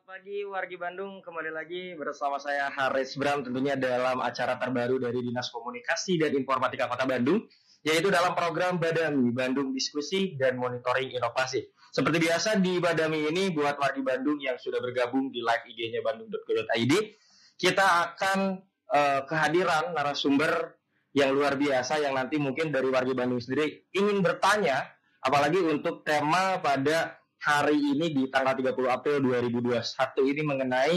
pagi wargi Bandung, kembali lagi bersama saya Haris Bram tentunya dalam acara terbaru dari Dinas Komunikasi dan Informatika Kota Bandung, yaitu dalam program Badami, Bandung Diskusi dan Monitoring Inovasi. Seperti biasa di Badami ini buat wargi Bandung yang sudah bergabung di live IG-nya bandung.go.id, kita akan kehadiran narasumber yang luar biasa yang nanti mungkin dari wargi Bandung sendiri ingin bertanya, apalagi untuk tema pada hari ini di tanggal 30 April 2021 ini mengenai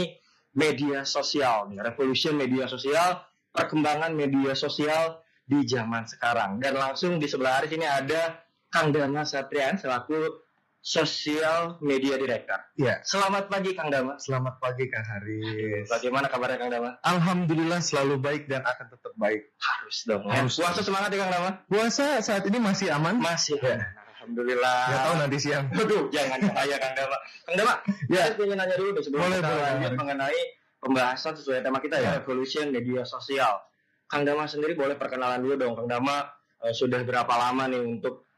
media sosial, revolution media sosial, perkembangan media sosial di zaman sekarang. Dan langsung di sebelah Haris ini ada Kang Dama Satrian selaku Social Media Director. Ya. Selamat pagi Kang Dama. Selamat pagi Kang Haris. Bagaimana kabarnya Kang Dama? Alhamdulillah selalu baik dan akan tetap baik. Harus dong. Harus. Puasa semangat ya Kang Dama? Puasa saat ini masih aman? Masih. Ya. Alhamdulillah. Gak tahu nanti siang. Aduh, jangan bahaya Kang Dama. Kang Dama, Ya. saya ingin nanya dulu deh sebelum Boleh, kita boleh. lanjut mengenai pembahasan sesuai tema kita ya, Ya. revolution media sosial. Kang Dama sendiri boleh perkenalan dulu dong. Kang Dama sudah berapa lama nih untuk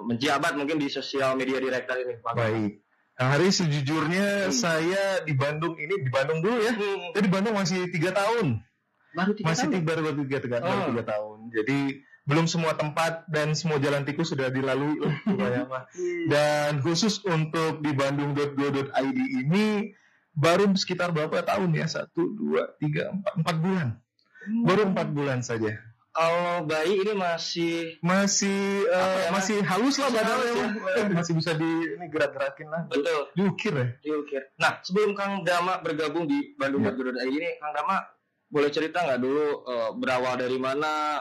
menjabat mungkin di Social Media Director ini? Baik. Kang Haris sejujurnya saya di Bandung ini, di Bandung dulu ya. Saya di Bandung masih 3 tahun. Baru 3 Masih tahun? baru 3 tahun. Jadi belum semua tempat dan semua jalan tikus sudah dilalui lumayan mah. Dan khusus untuk di bandung.go.id ini baru sekitar berapa tahun ya? 1, 2, 3, 4 bulan. Baru 4 bulan saja. Kalau bayi ini masih Masih halus lah Masih badannya. halus ya. Masih bisa ini gerak-gerakin lah. betul Diukir ya. diukir. Nah, sebelum Kang Dama bergabung di Bandung.go.id ini, Kang Dama boleh cerita nggak dulu berawal dari mana,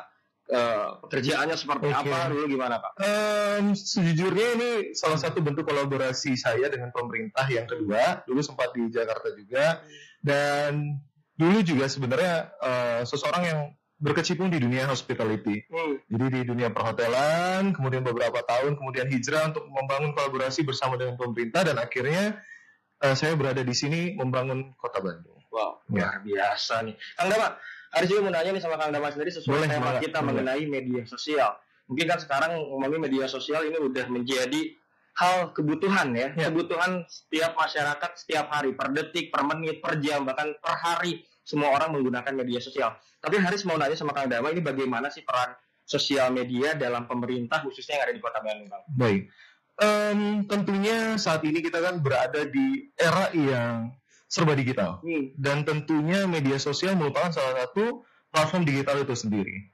pekerjaannya seperti Oke. apa dulu, gimana Pak? Sejujurnya ini salah satu bentuk kolaborasi saya dengan pemerintah yang kedua. Dulu sempat di Jakarta juga. Dan dulu juga sebenarnya seseorang yang berkecimpung di dunia hospitality. Jadi di dunia perhotelan, kemudian beberapa tahun kemudian hijrah untuk membangun kolaborasi bersama dengan pemerintah dan akhirnya saya berada di sini membangun Kota Bandung. Wow, Ya. luar biasa nih. Kang Dama, Haris juga mau nanya nih sama Kang Dama sendiri sesuai Boleh, tema boleh, kita boleh. mengenai media sosial. Mungkin kan sekarang ngomongin media sosial ini udah menjadi hal kebutuhan ya, Ya. kebutuhan setiap masyarakat setiap hari, per detik, per menit, per jam, bahkan per hari semua orang menggunakan media sosial. Tapi Haris mau nanya sama Kang Dama, ini bagaimana sih peran sosial media dalam pemerintah khususnya yang ada di Kota Bandung, Kang? Baik. Tentunya saat ini kita kan berada di era yang serba digital. Dan tentunya media sosial merupakan salah satu platform digital itu sendiri.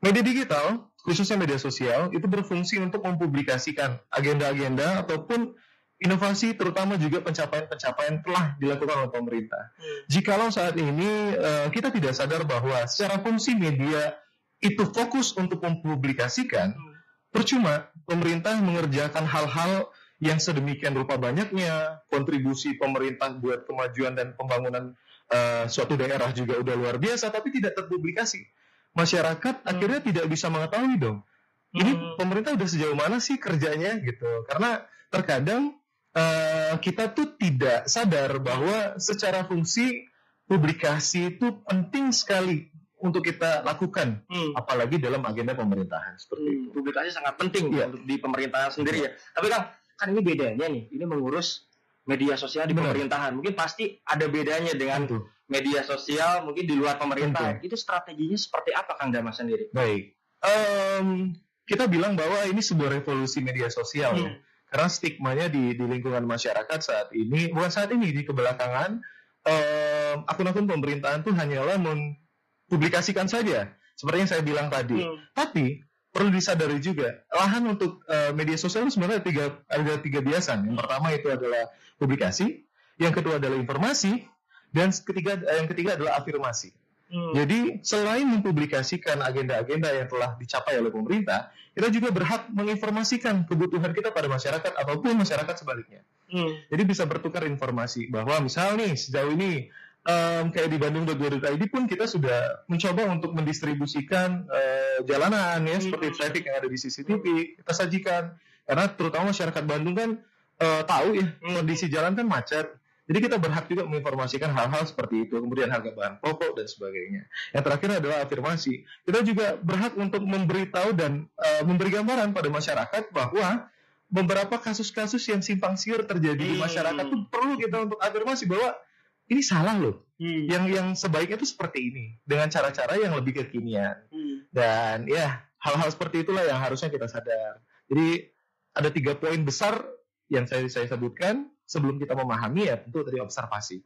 Media digital, khususnya media sosial, itu berfungsi untuk mempublikasikan agenda-agenda ataupun inovasi, terutama juga pencapaian-pencapaian telah dilakukan oleh pemerintah. Jikalau saat ini kita tidak sadar bahwa secara fungsi media itu fokus untuk mempublikasikan, percuma pemerintah mengerjakan hal-hal yang sedemikian rupa banyaknya, kontribusi pemerintah buat kemajuan dan pembangunan suatu daerah juga udah luar biasa, tapi tidak terpublikasi. Masyarakat akhirnya tidak bisa mengetahui dong. Ini pemerintah udah sejauh mana sih kerjanya gitu. Karena terkadang kita tuh tidak sadar bahwa secara fungsi publikasi itu penting sekali untuk kita lakukan, apalagi dalam agenda pemerintahan seperti itu. Publikasi sangat penting Iya. untuk di pemerintahan sendiri ya. Tapi kan ini bedanya nih, ini mengurus media sosial di Benar. pemerintahan. Mungkin pasti ada bedanya dengan Tentu. media sosial mungkin di luar pemerintah. Tentu. Itu strateginya seperti apa Kang Dama sendiri? Baik. Kita bilang bahwa ini sebuah revolusi media sosial ya. Karena stigmanya di lingkungan masyarakat saat ini, bukan saat ini, di kebelakangan, akun-akun pemerintahan itu hanyalah mempublikasikan saja, seperti yang saya bilang tadi. Tapi perlu disadari juga, lahan untuk media sosial itu sebenarnya ada tiga biasan. Yang pertama itu adalah publikasi, yang kedua adalah informasi, dan yang ketiga adalah afirmasi. Jadi selain mempublikasikan agenda-agenda yang telah dicapai oleh pemerintah, kita juga berhak menginformasikan kebutuhan kita pada masyarakat ataupun masyarakat sebaliknya. Jadi bisa bertukar informasi bahwa misal nih sejauh ini kayak di Bandung.go.id pun kita sudah mencoba untuk mendistribusikan jalanan ya seperti traffic yang ada di CCTV kita sajikan, karena terutama masyarakat Bandung kan tahu ya kondisi jalan kan macet. Jadi kita berhak juga menginformasikan hal-hal seperti itu, kemudian harga bahan pokok dan sebagainya. Yang terakhir adalah afirmasi. Kita juga berhak untuk memberitahu dan memberi gambaran pada masyarakat bahwa beberapa kasus-kasus yang simpang siur terjadi di masyarakat tuh perlu kita untuk afirmasi bahwa ini salah loh. Yang sebaiknya itu seperti ini dengan cara-cara yang lebih kekinian. Dan ya hal-hal seperti itulah yang harusnya kita sadar. Jadi ada 3 poin besar yang saya sebutkan sebelum kita memahami, ya tentu tadi observasi.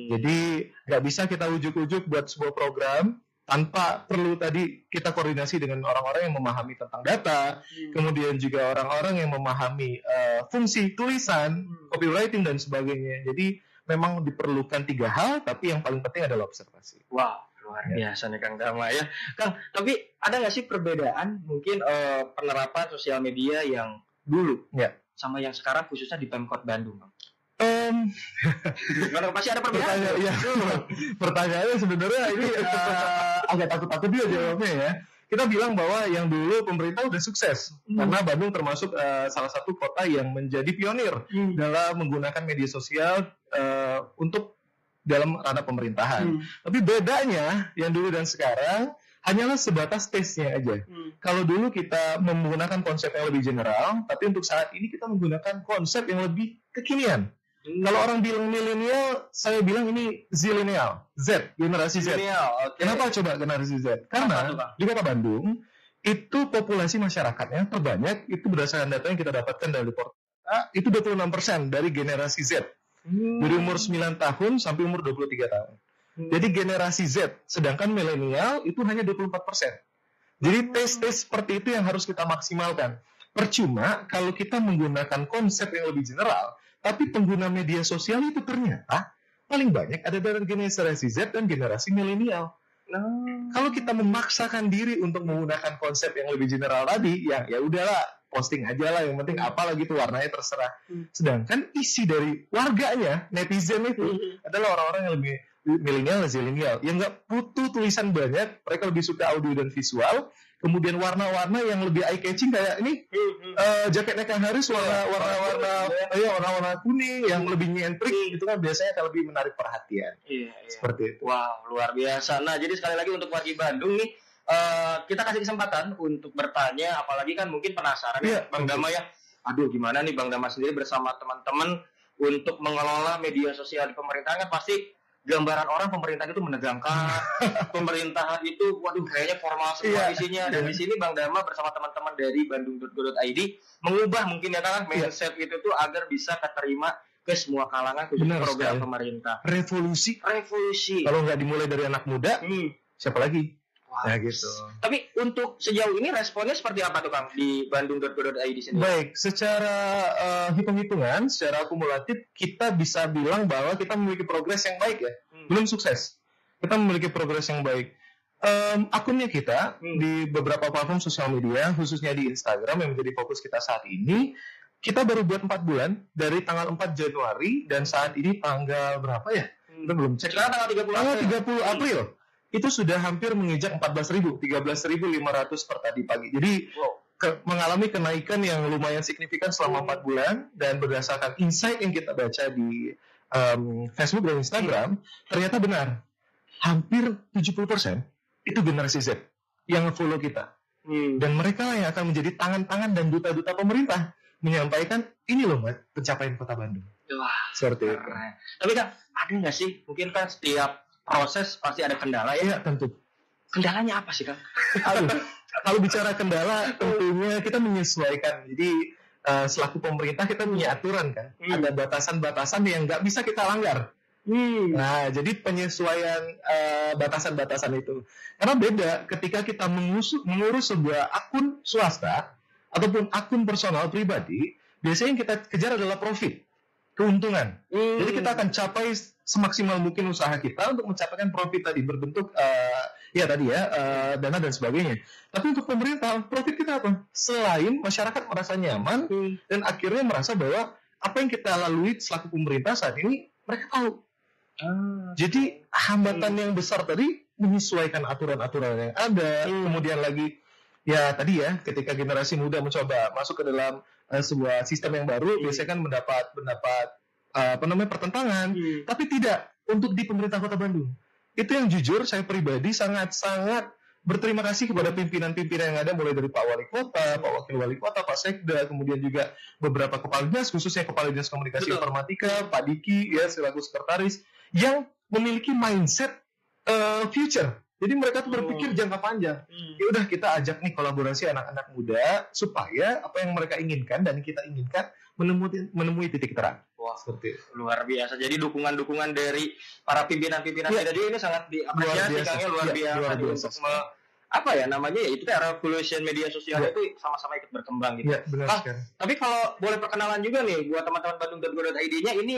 Jadi nggak bisa kita ujuk-ujuk buat sebuah program tanpa perlu tadi kita koordinasi dengan orang-orang yang memahami tentang data, kemudian juga orang-orang yang memahami fungsi tulisan, copywriting dan sebagainya. Jadi memang diperlukan 3 hal, tapi yang paling penting adalah observasi. Wow, luar biasa nih Kang Dama ya. Kang, tapi ada nggak sih perbedaan mungkin penerapan sosial media yang dulu sama yang sekarang khususnya di Pemkot Bandung, Kang? Pasti ada perbedaan. Pertanyaannya sebenarnya ini agak takut-takut dia jawabnya ya. Kita bilang bahwa yang dulu pemerintah udah sukses karena Bandung termasuk salah satu kota yang menjadi pionir dalam menggunakan media sosial untuk dalam ranah pemerintahan. Tapi bedanya yang dulu dan sekarang hanyalah sebatas taste-nya aja. Kalau dulu kita menggunakan konsep yang lebih general, tapi untuk saat ini kita menggunakan konsep yang lebih kekinian. Kalau orang bilang milenial, saya bilang ini zilenial, Z, generasi Z. Kenapa coba generasi Z? Karena di Kota Bandung itu populasi masyarakatnya terbanyak, itu berdasarkan data yang kita dapatkan dari portal itu 26% dari generasi Z. Dari umur 9 tahun sampai umur 23 tahun. Jadi generasi Z, sedangkan milenial itu hanya 24%. Jadi tes-tes seperti itu yang harus kita maksimalkan. Percuma kalau kita menggunakan konsep yang lebih general, tapi pengguna media sosial itu ternyata paling banyak ada dari generasi Z dan generasi milenial. Kalau kita memaksakan diri untuk menggunakan konsep yang lebih general tadi, ya udahlah, posting aja lah, yang penting apalagi itu warnanya terserah. Sedangkan isi dari warganya, netizen itu adalah orang-orang yang lebih milenial dan zilenial, yang nggak butuh tulisan banyak, mereka lebih suka audio dan visual. Kemudian warna-warna yang lebih eye catching kayak ini jaketnya Kang Haris warna kuning yang lebih nyentrik, itu kan biasanya akan lebih menarik perhatian. Seperti itu. Wow, luar biasa. Nah, jadi sekali lagi untuk warga Bandung nih, kita kasih kesempatan untuk bertanya, apalagi kan mungkin penasaran Bang Dama ya. Aduh, gimana nih Bang Dama sendiri bersama teman-teman untuk mengelola media sosial di pemerintahan, kan pasti gambaran orang pemerintahan itu menegangkan, pemerintahan itu, waduh kayaknya formal semua isinya. Dan di sini Bang Dama bersama teman-teman dari bandung.go.id mengubah mungkin ya kan mindset itu tuh agar bisa keterima ke semua kalangan khususnya program pemerintah. Revolusi. Kalau nggak dimulai dari anak muda, siapa lagi? Wow. Nah gitu. Tapi untuk sejauh ini responnya seperti apa tuh Kang di bandung.go.id sendiri? Baik, secara hitung-hitungan, secara akumulatif kita bisa bilang bahwa kita memiliki progres yang baik ya. Belum sukses. Kita memiliki progres yang baik. Akunnya kita di beberapa platform sosial media, khususnya di Instagram yang menjadi fokus kita saat ini, kita baru buat 4 bulan dari tanggal 4 Januari dan saat ini tanggal berapa ya? Kita belum cek. Sekarang tanggal 30 April. Itu sudah hampir menginjak 13.500 per tadi pagi. Jadi mengalami kenaikan yang lumayan signifikan selama 4 bulan, dan berdasarkan insight yang kita baca di Facebook dan Instagram, ternyata benar. Hampir 70% itu generasi Z yang follow kita. Dan mereka lah yang akan menjadi tangan-tangan dan duta-duta pemerintah menyampaikan ini loh pencapaian Kota Bandung. Wah, seperti itu. Tapi Kang, ada nggak sih mungkin kan setiap proses pasti ada kendala ya? Iya, tentu. Kendalanya apa sih Kang? Kalau bicara kendala, tentunya kita menyesuaikan. Jadi selaku pemerintah kita punya aturan kan, ada batasan-batasan yang nggak bisa kita langgar. Nah, jadi penyesuaian batasan-batasan itu. Karena beda ketika kita mengurus sebuah akun swasta ataupun akun personal pribadi, biasanya yang kita kejar adalah profit, keuntungan. Jadi kita akan capai semaksimal mungkin usaha kita untuk mencapai profit tadi berbentuk dana dan sebagainya. Tapi untuk pemerintah, profit kita apa? Selain masyarakat merasa nyaman dan akhirnya merasa bahwa apa yang kita lalui selaku pemerintah saat ini mereka tahu. Jadi hambatan yang besar tadi menyesuaikan aturan-aturan yang ada. Kemudian lagi ketika generasi muda mencoba masuk ke dalam sebuah sistem yang baru, biasanya kan mendapat pertentangan. Tapi tidak untuk di pemerintah Kota Bandung. Itu yang jujur saya pribadi sangat-sangat berterima kasih kepada pimpinan-pimpinan yang ada, mulai dari Pak Wali Kota, Pak Wakil Wali Kota, Pak Sekda, kemudian juga beberapa kepala dinas, khususnya Kepala Dinas Komunikasi Betul. Informatika, Pak Diki, ya selaku sekretaris, yang memiliki mindset future. Jadi mereka tuh berpikir jangka panjang. Ya udah, kita ajak nih kolaborasi anak-anak muda supaya apa yang mereka inginkan dan kita inginkan menemui titik terang. Wah, Seperti itu. luar biasa. Jadi dukungan-dukungan dari para pimpinan-pimpinan kita juga ini sangat diapresiasi, Kang, ya, luar biasa. luar Untuk biasa. apa ya namanya ya, itu kayak revolution media sosial itu sama-sama ikut berkembang gitu. Ya, benar Ah, sekali. Tapi kalau boleh perkenalan juga nih buat teman-teman Bandung.go.id-nya, ini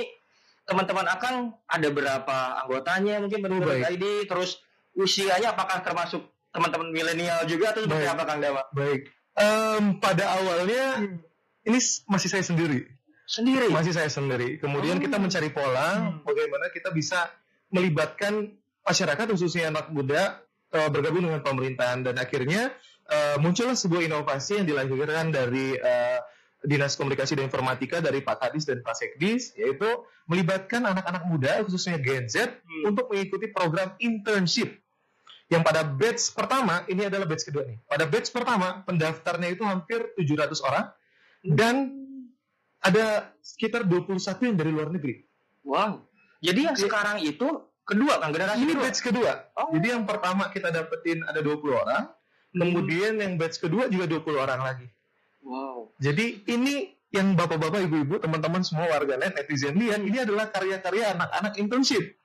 teman-teman Akang ada berapa anggotanya mungkin Bandung.go.id, terus usianya apakah termasuk teman-teman milenial juga atau seperti Baik. apa, Kang Dama? Baik. Pada awalnya ini masih saya sendiri. Masih saya sendiri. Kemudian kita mencari pola bagaimana kita bisa melibatkan masyarakat, khususnya anak muda, bergabung dengan pemerintahan, dan akhirnya muncullah sebuah inovasi yang dilahirkan dari Dinas Komunikasi dan Informatika, dari Pak Kadis dan Pak Sekdis, yaitu melibatkan anak-anak muda, khususnya Gen Z, untuk mengikuti program internship. Yang pada batch pertama, ini adalah batch kedua nih. Pada batch pertama, pendaftarnya itu hampir 700 orang, dan ada sekitar 21 yang dari luar negeri. Wow. Jadi yang sekarang itu kedua, Kang, generasi Ini kedua. batch kedua. Oh. Jadi yang pertama kita dapetin ada 20 orang, kemudian yang batch kedua juga 20 orang lagi. Wow. Jadi ini yang bapak-bapak, ibu-ibu, teman-teman semua warganet, netizen lihat, ini adalah karya-karya anak-anak internship.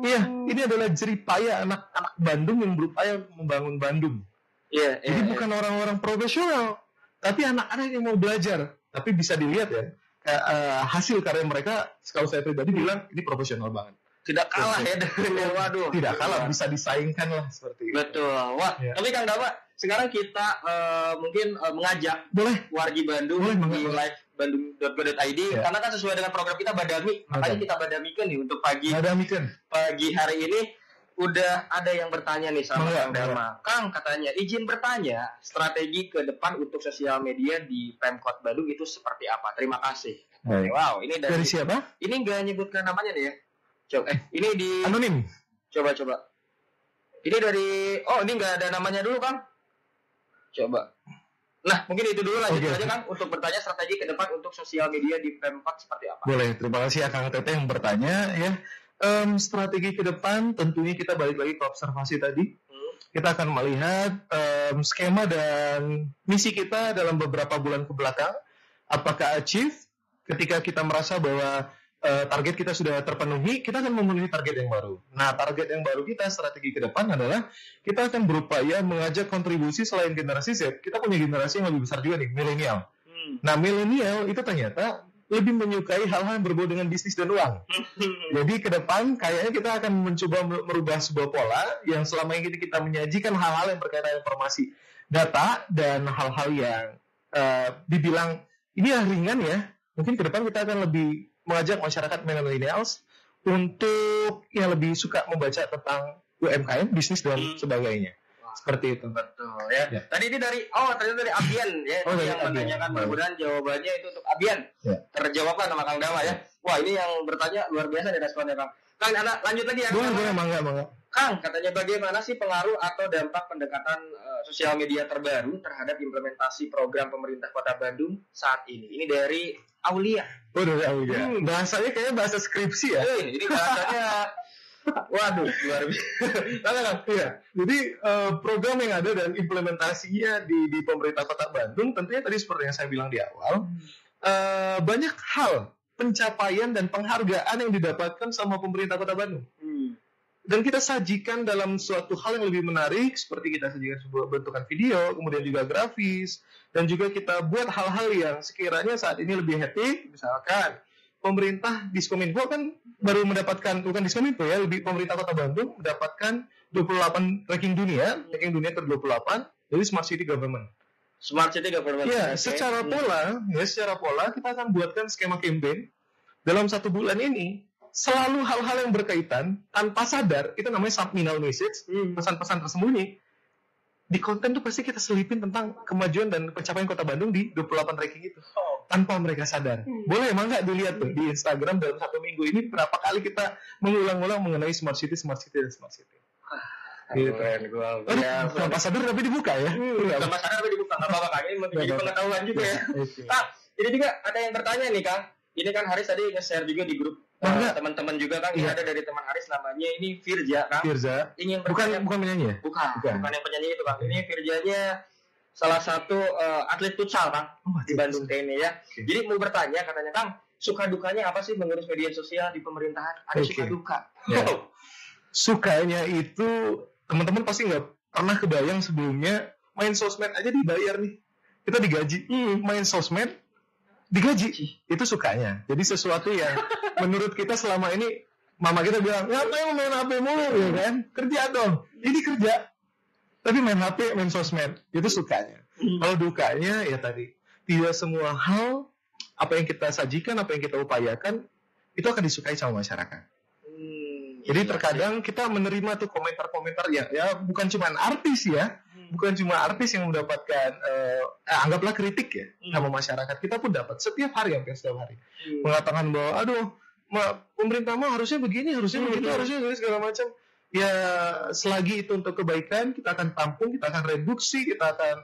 Iya, ini adalah jeripaya anak-anak Bandung yang berupaya membangun Bandung. Iya, Jadi bukan orang-orang profesional, tapi anak-anak yang mau belajar. Tapi bisa dilihat ya, hasil karya mereka, kalau saya pribadi bilang, ini profesional banget. tidak kalah ya dengan waduh. Tidak kalah, bisa disaingkan lah seperti itu. Betul. Wah, Ya. tapi Kang Dama, sekarang kita mungkin mengajak Boleh. wargi Bandung Boleh, di boleh. live bandung.go.id, Ya. karena kan sesuai dengan program kita Badami, makanya kita badamikan nih untuk pagi hari ini. Udah ada yang bertanya nih sama Boleh, Kang Dama. Kang, katanya izin bertanya, strategi ke depan untuk sosial media di Pemkot Bandung itu seperti apa? Terima kasih. Baik. Wow, ini Dari siapa? ini nggak nyebutkan namanya nih ya. Coba, ini di Anonim. coba. Ini dari, ini nggak ada namanya dulu, Kang. Coba. Nah, mungkin itu dulu, lanjut Oke. aja, Kang, untuk bertanya strategi ke depan untuk sosial media di Pemkot seperti apa. Boleh, terima kasih Kang Tete yang bertanya ya. Strategi ke depan tentunya kita balik lagi ke observasi tadi. Kita akan melihat skema dan misi kita dalam beberapa bulan ke belakang. Apakah achieve? Ketika kita merasa bahwa target kita sudah terpenuhi, kita akan memenuhi target yang baru. Nah, target yang baru kita, strategi ke depan adalah kita akan berupaya mengajak kontribusi selain generasi Z. Kita punya generasi yang lebih besar juga nih, milenial. Nah, milenial itu ternyata lebih menyukai hal-hal yang berbau dengan bisnis dan uang. Jadi ke depan kayaknya kita akan mencoba merubah sebuah pola yang selama ini kita menyajikan hal-hal yang berkaitan dengan informasi, data, dan hal-hal yang dibilang ini yang ringan ya. Mungkin ke depan kita akan lebih mengajak masyarakat millennials untuk yang lebih suka membaca tentang UMKM, bisnis, dan sebagainya. Seperti itu. Betul ya. Ya. Tadi ini ternyata dari Abian ya, Oh, dari yang Abian. menanyakan, mudah-mudahan jawabannya itu untuk Abian. Ya. Terjawabkan sama Kang Dama ya. Wah, ini yang bertanya luar biasa nih responnya, Kang. Kang, lanjut lagi ya. Boleh, mangga. Kang, katanya bagaimana sih pengaruh atau dampak pendekatan sosial media terbaru terhadap implementasi program pemerintah Kota Bandung saat ini? Ini dari Aulia. Oh, dari Aulia. Bahasanya kayaknya bahasa skripsi ya. Ini bahasanya waduh, luar biasa. Iya. Jadi program yang ada dan implementasinya di pemerintah Kota Bandung tentunya tadi seperti yang saya bilang di awal, banyak hal pencapaian dan penghargaan yang didapatkan sama pemerintah Kota Bandung. Dan kita sajikan dalam suatu hal yang lebih menarik, seperti kita sajikan sebuah bentukan video, kemudian juga grafis, dan juga kita buat hal-hal yang sekiranya saat ini lebih hektik. Misalkan pemerintah Diskominfo kan baru mendapatkan, bukan Diskominfo ya, lebih pemerintah Kota Bandung mendapatkan 28 ranking dunia ke-28 dari Smart City Government. Smart City Government. Ya, secara pola kita akan buatkan skema campaign dalam 1 bulan ini. Selalu hal-hal yang berkaitan tanpa sadar, itu namanya subliminal message, pesan-pesan tersembunyi. Di konten tuh pasti kita selipin tentang kemajuan dan pencapaian Kota Bandung di 28 ranking itu. Tanpa mereka sadar. Boleh emang nggak dilihat tuh di Instagram dalam 1 minggu ini berapa kali kita mengulang-ulang mengenai Smart City. Gitu. Gua Tanpa sadar tapi dibuka ya. sama sadar tapi dibuka nggak apa-apa Kang. Ini menjadi pengetahuan juga ya. Kang, ini juga ada yang bertanya nih Kang. Ini kan Haris tadi nge-share juga di grup teman-teman juga Kang. Ini ada dari teman Haris namanya ini Firja Kang. Firza. Ingin Bukan penyanyi ya? bukan yang penyanyi itu Kang. Ini Firjanya salah satu atlet futsal Kang di Bandung TNI ya. Jadi mau bertanya katanya Kang, suka dukanya apa sih mengurus media sosial di pemerintahan? Ada suka duka. Ya. Sukanya itu teman-teman pasti nggak pernah kebayang sebelumnya main sosmed aja dibayar nih. Kita digaji. Main sosmed digaji. Itu sukanya. Jadi sesuatu yang menurut kita selama ini mama kita bilang, ngapain main HP mulu ya kan? Kerja dong. Ini kerja. Tapi main HP, main sosmed. Itu sukanya. Kalau dukanya ya tadi, tidak semua hal apa yang kita sajikan, apa yang kita upayakan itu akan disukai sama masyarakat. Jadi terkadang kita menerima tuh komentar-komentar ya bukan cuma artis ya, bukan cuma artis yang mendapatkan anggaplah kritik ya sama masyarakat. Kita pun dapat setiap hari, hampir setiap hari mengatakan bahwa pemerintah mah harusnya begini, harusnya begitu, harusnya segala macam. Ya selagi itu untuk kebaikan, kita akan tampung, kita akan reduksi, kita akan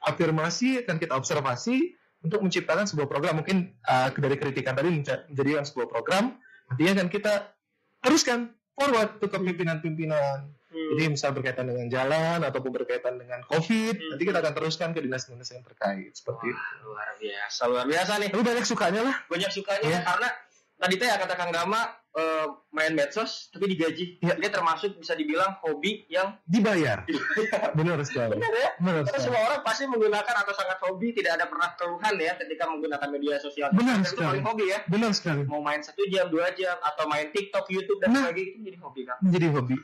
afirmasi, akan kita observasi untuk menciptakan sebuah program. Mungkin dari kritikan tadi menjadikan sebuah program, nantinya akan kita teruskan forward ke pimpinan-pimpinan. Jadi misal berkaitan dengan jalan ataupun berkaitan dengan COVID, nanti kita akan teruskan ke dinas-dinas yang terkait seperti itu. Luar biasa nih. Tapi banyak sukanya lah. Banyak sukanya karena tadi teh kata Kang Gama main medsos tapi digaji. Dia termasuk bisa dibilang hobi yang dibayar. Benar sekali. Benar ya? Benar Karena sekali. semua orang pasti menggunakan atau sangat hobi, tidak ada pernah keluhan ya ketika menggunakan media sosial. Benar Itu sekali. paling hobi ya. Benar sekali. Mau main 1 jam, 2 jam atau main TikTok, YouTube dan sebagainya itu jadi hobi Kang. Menjadi hobi.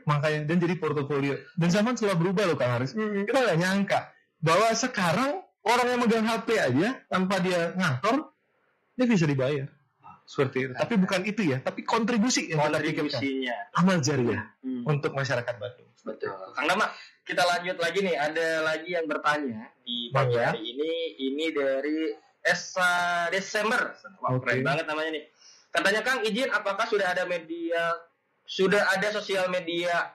Makanya dan jadi portofolio. Dan zaman telah berubah loh Kang Haris. Kita nggak nyangka bahwa sekarang orang yang megang HP aja tanpa dia ngantor dia bisa dibayar. Seperti itu. Tapi bukan itu ya, tapi kontribusi yang kita pikirkan. Kontribusinya. Amal jariah untuk masyarakat Bandung. Betul. Kang Dama, kita lanjut lagi nih. Ada lagi yang bertanya di pagi hari ini. Ini dari Esa Desember. Wah, keren banget namanya nih. Katanya Kang, izin apakah sudah ada sosial media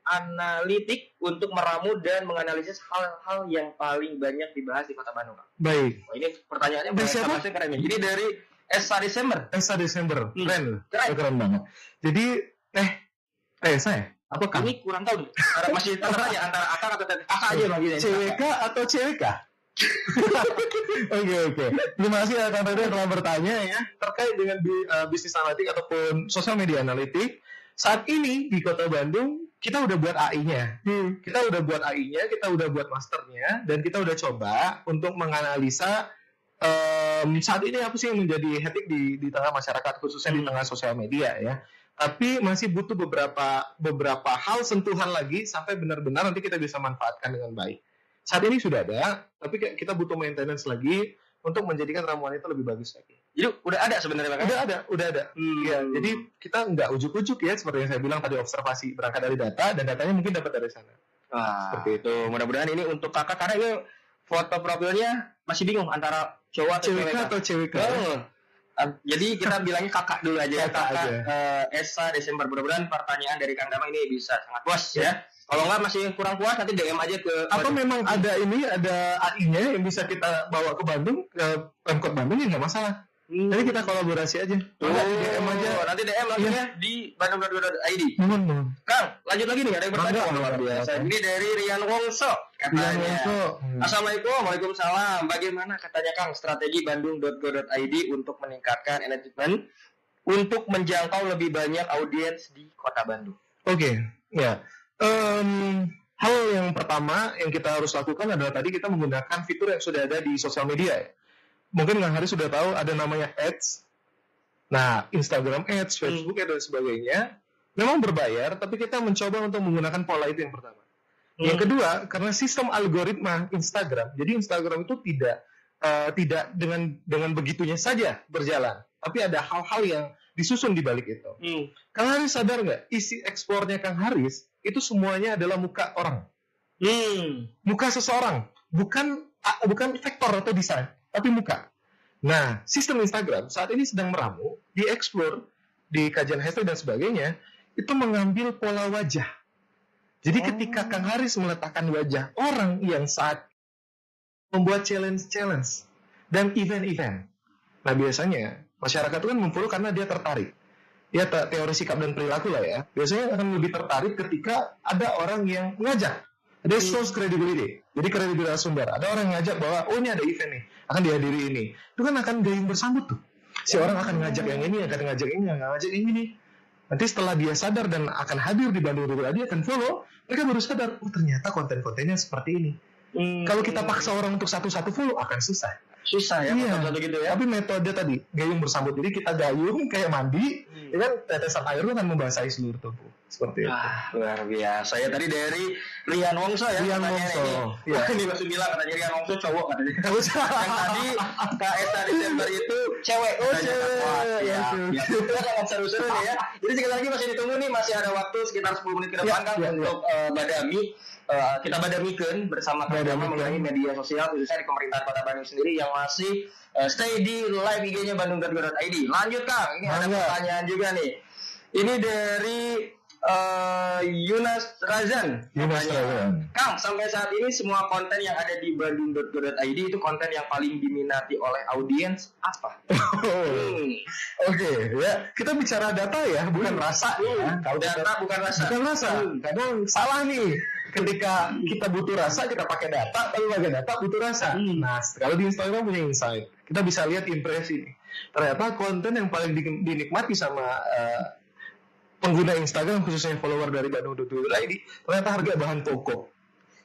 analitik untuk meramu dan menganalisis hal-hal yang paling banyak dibahas di Kota Bandung, Kang? Baik. Ini pertanyaannya bahasa keren nih. Ini dari Esa Desember. Keren banget. Jadi Esa ya? Apa Kang? Ini kurang tahu nih. Masih tertanya antara akak atau kakak aja baginya. CWK atau CWK? Oke. Terima kasih Kang Reda telah bertanya ya terkait dengan bisnis analitik ataupun sosial media analitik. Saat ini di Kota Bandung kita udah buat AI-nya. Kita udah buat masternya dan kita udah coba untuk menganalisa saat ini apa sih yang menjadi headache di tengah masyarakat khususnya di tengah sosial media ya. Tapi masih butuh beberapa hal sentuhan lagi sampai benar-benar nanti kita bisa manfaatkan dengan baik. Saat ini sudah ada, tapi kita butuh maintenance lagi untuk menjadikan ramuan itu lebih bagus lagi. Jadi udah ada sebenarnya Kang? Udah ada. Ya, jadi kita nggak ujuk-ujuk ya seperti yang saya bilang tadi, observasi berangkat dari data dan datanya mungkin dapat dari sana. Seperti itu. Mudah-mudahan ini untuk kakak karena ini foto profilnya masih bingung antara cowok atau CWK. Jadi kita bilangnya kakak dulu aja. Kakak Esa Desember. Mudah-mudahan pertanyaan dari Kang Dama ini bisa sangat puas ya. Kalau nggak masih kurang puas nanti DM aja ke. Atau memang ada AI-nya yang bisa kita bawa ke Bandung, ke Pemkot Bandung ya nggak masalah. Jadi kita kolaborasi aja. DM aja. Nanti DM langsung ya di bandung.go.id. Mohon. Kang, lanjut lagi nih ada yang bertanya. Luar biasa. Ini dari Rian Wongso katanya. Assalamualaikum, waalaikumsalam. Bagaimana katanya Kang strategi bandung.go.id untuk meningkatkan engagement untuk menjangkau lebih banyak audiens di Kota Bandung? Oke, ya. Hal yang pertama yang kita harus lakukan adalah tadi kita menggunakan fitur yang sudah ada di sosial media ya. Mungkin Kang Haris sudah tahu ada namanya Ads. Nah, Instagram Ads, Facebook Ads dan sebagainya memang berbayar, tapi kita mencoba untuk menggunakan pola itu yang pertama. Yang kedua, karena sistem algoritma Instagram, jadi Instagram itu tidak dengan begitunya saja berjalan, tapi ada hal-hal yang disusun di balik itu. Kang Haris sadar nggak? Isi ekspornya Kang Haris itu semuanya adalah muka orang, muka seseorang, bukan vektor atau desain, tapi muka. Nah, sistem Instagram saat ini sedang meramu, dieksplor, di kajian hashtag dan sebagainya, itu mengambil pola wajah. Jadi ketika Kang Haris meletakkan wajah orang yang saat membuat challenge dan event-event. Nah biasanya masyarakat itu kan memfollow karena dia tertarik. Ya teori sikap dan perilaku lah ya. Biasanya akan lebih tertarik ketika ada orang yang ngajak. Ada source credibility. Jadi kredibilitas sumber. Ada orang yang ngajak bahwa oh ini ada event nih, akan dihadiri ini. Itu kan akan gayung bersambut tuh. Si orang akan ngajak yang ini, akan ngajak ini, akan ngajak yang ini. Nanti setelah dia sadar dan akan hadir di Bandung Dua dia akan follow, mereka baru sadar, oh ternyata konten-kontennya seperti ini. Kalau kita paksa orang untuk satu-satu follow akan susah. Susah ya, Iya. satu gitu ya. Tapi metode tadi gayung bersambut. Jadi kita gayung kayak mandi, ya kan tetesan air itu akan membasahi seluruh tubuh. Seperti itu. Wah, luar biasa. Ya tadi dari Rian Wongso ya. Rian pertanyaannya Wongso. Ini, Iya. ini masih bilang katanya Rian Wongso cowok katanya. Yang tadi Kak Esa Desember itu cewek. Oh, katanya. cewek. Wah, siap. Oke, Ya, itu sangat seru-seru nih ya. Jadi sekali lagi masih ditunggu nih, masih ada waktu sekitar 10 menit ke depan Ya, kan ya, untuk badami. Kita badamikan bersama teman-teman mengenai media sosial khususnya di pemerintahan Kota Bandung sendiri yang masih stay di live IG-nya bandung.go.id. Lanjut Kang, ini ada pertanyaan juga nih. Ini dari Yunas Razan. Kang, sampai saat ini semua konten yang ada di bandung.go.id itu konten yang paling diminati oleh audiens apa? Oke, ya kita bicara data ya, bukan rasa ya. Kalau data bukan rasa. Bukan rasa. Kadang salah nih. Ketika kita butuh rasa, kita pakai data, tapi pakai data butuh rasa. Nah, kalau di Instagram punya insight, kita bisa lihat impresi nih. Ternyata konten yang paling dinikmati sama pengguna Instagram, khususnya follower dari Bandung.go.id, ternyata harga bahan pokok.